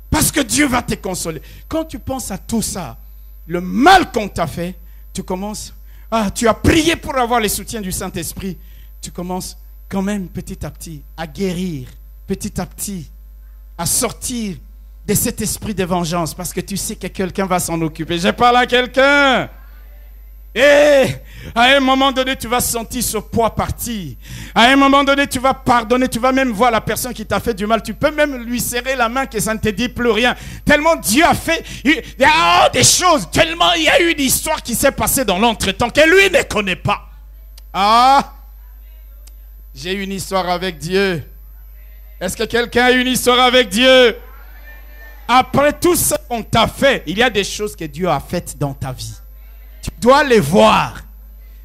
Parce que Dieu va te consoler. Quand tu penses à tout ça, le mal qu'on t'a fait, tu commences... Ah, tu as prié pour avoir le soutien du Saint-Esprit. Tu commences quand même petit à petit à guérir, petit à petit à sortir de cet esprit de vengeance parce que tu sais que quelqu'un va s'en occuper. Je parle à quelqu'un. Et à un moment donné, tu vas sentir ce poids partir. À un moment donné, tu vas pardonner. Tu vas même voir la personne qui t'a fait du mal. Tu peux même lui serrer la main que ça ne te dit plus rien. Tellement Dieu a fait des choses. Tellement il y a eu une histoire qui s'est passée dans l'entretemps que lui ne connaît pas. Ah, j'ai une histoire avec Dieu. Est-ce que quelqu'un a une histoire avec Dieu? Après tout ce qu'on t'a fait, il y a des choses que Dieu a faites dans ta vie. Tu dois les voir.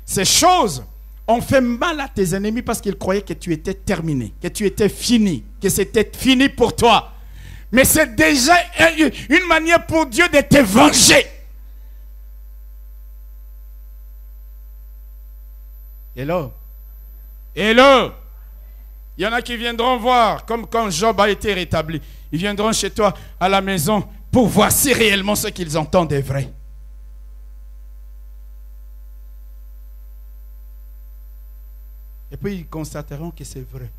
Ces choses ont fait mal à tes ennemis parce qu'ils croyaient que tu étais terminé, que tu étais fini, que c'était fini pour toi. Mais c'est déjà une manière pour Dieu de te venger. Hello? Hello? Il y en a qui viendront voir, comme quand Job a été rétabli. Ils viendront chez toi à la maison pour voir si réellement ce qu'ils entendent est vrai. Et puis ils constateront que c'est vrai.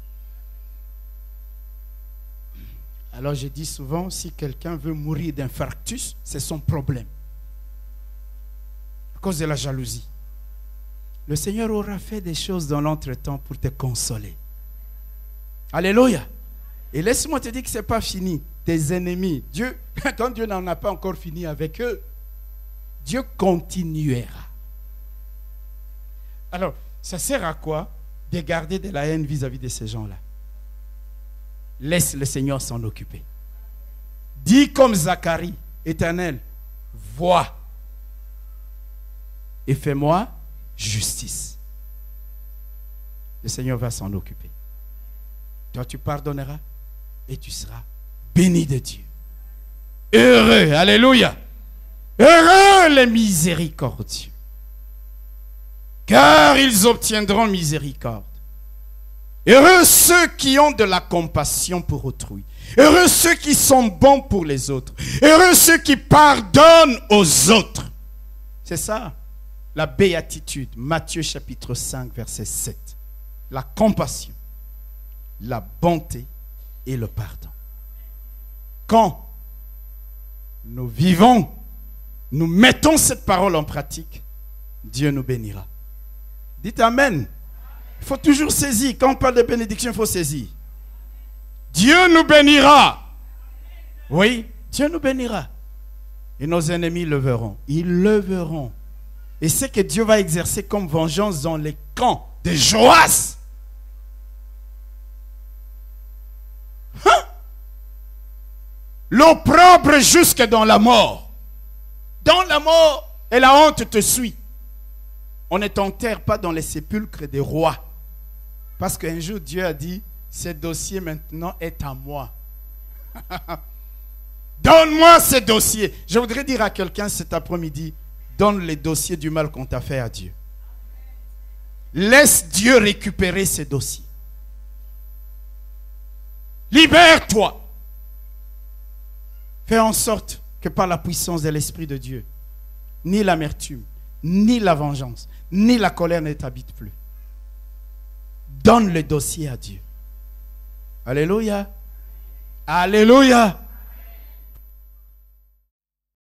Alors je dis souvent, si quelqu'un veut mourir d'infarctus, c'est son problème. À cause de la jalousie. le Seigneur aura fait des choses dans l'entretemps pour te consoler. Alléluia. Et laisse-moi te dire que ce n'est pas fini. Tes ennemis, Dieu, quand Dieu n'en a pas encore fini avec eux, Dieu continuera. Alors, ça sert à quoi de garder de la haine vis-à-vis de ces gens-là? Laisse le Seigneur s'en occuper. Dis comme Zacharie, Éternel, vois et fais-moi justice. Le Seigneur va s'en occuper. Toi, tu pardonneras et tu seras béni de Dieu. Heureux, alléluia. Heureux les miséricordieux, car ils obtiendront miséricorde. Heureux ceux qui ont de la compassion pour autrui. Heureux ceux qui sont bons pour les autres. Heureux ceux qui pardonnent aux autres. C'est ça, la béatitude. Matthieu chapitre 5, verset 7. La compassion, la bonté et le pardon. Quand nous vivons, nous mettons cette parole en pratique, Dieu nous bénira. Dites Amen. Il faut toujours saisir. Quand on parle de bénédiction, il faut saisir. Dieu nous bénira. Oui, Dieu nous bénira. Et nos ennemis le verront. Ils le verront. Et c'est que Dieu va exercer comme vengeance dans les camps de Joas. Hein? L'opprobre jusque dans la mort. Dans la mort, et la honte te suit. On ne t'enterre pas dans les sépulcres des rois. Parce qu'un jour, Dieu a dit, ce dossier maintenant est à moi. Donne-moi ce dossier. Je voudrais dire à quelqu'un cet après-midi, donne les dossiers du mal qu'on t'a fait à Dieu. Laisse Dieu récupérer ces dossiers. Libère-toi. Fais en sorte que par la puissance de l'Esprit de Dieu, ni l'amertume, ni la vengeance, ni la colère ne t'habitent plus. Donne le dossier à Dieu. Alléluia. Alléluia.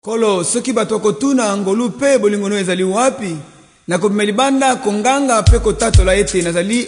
Kolo soki bato kotuna ngolu pe bolingono ezali wapi na ko melibanda konganga pe kotatola ete nazali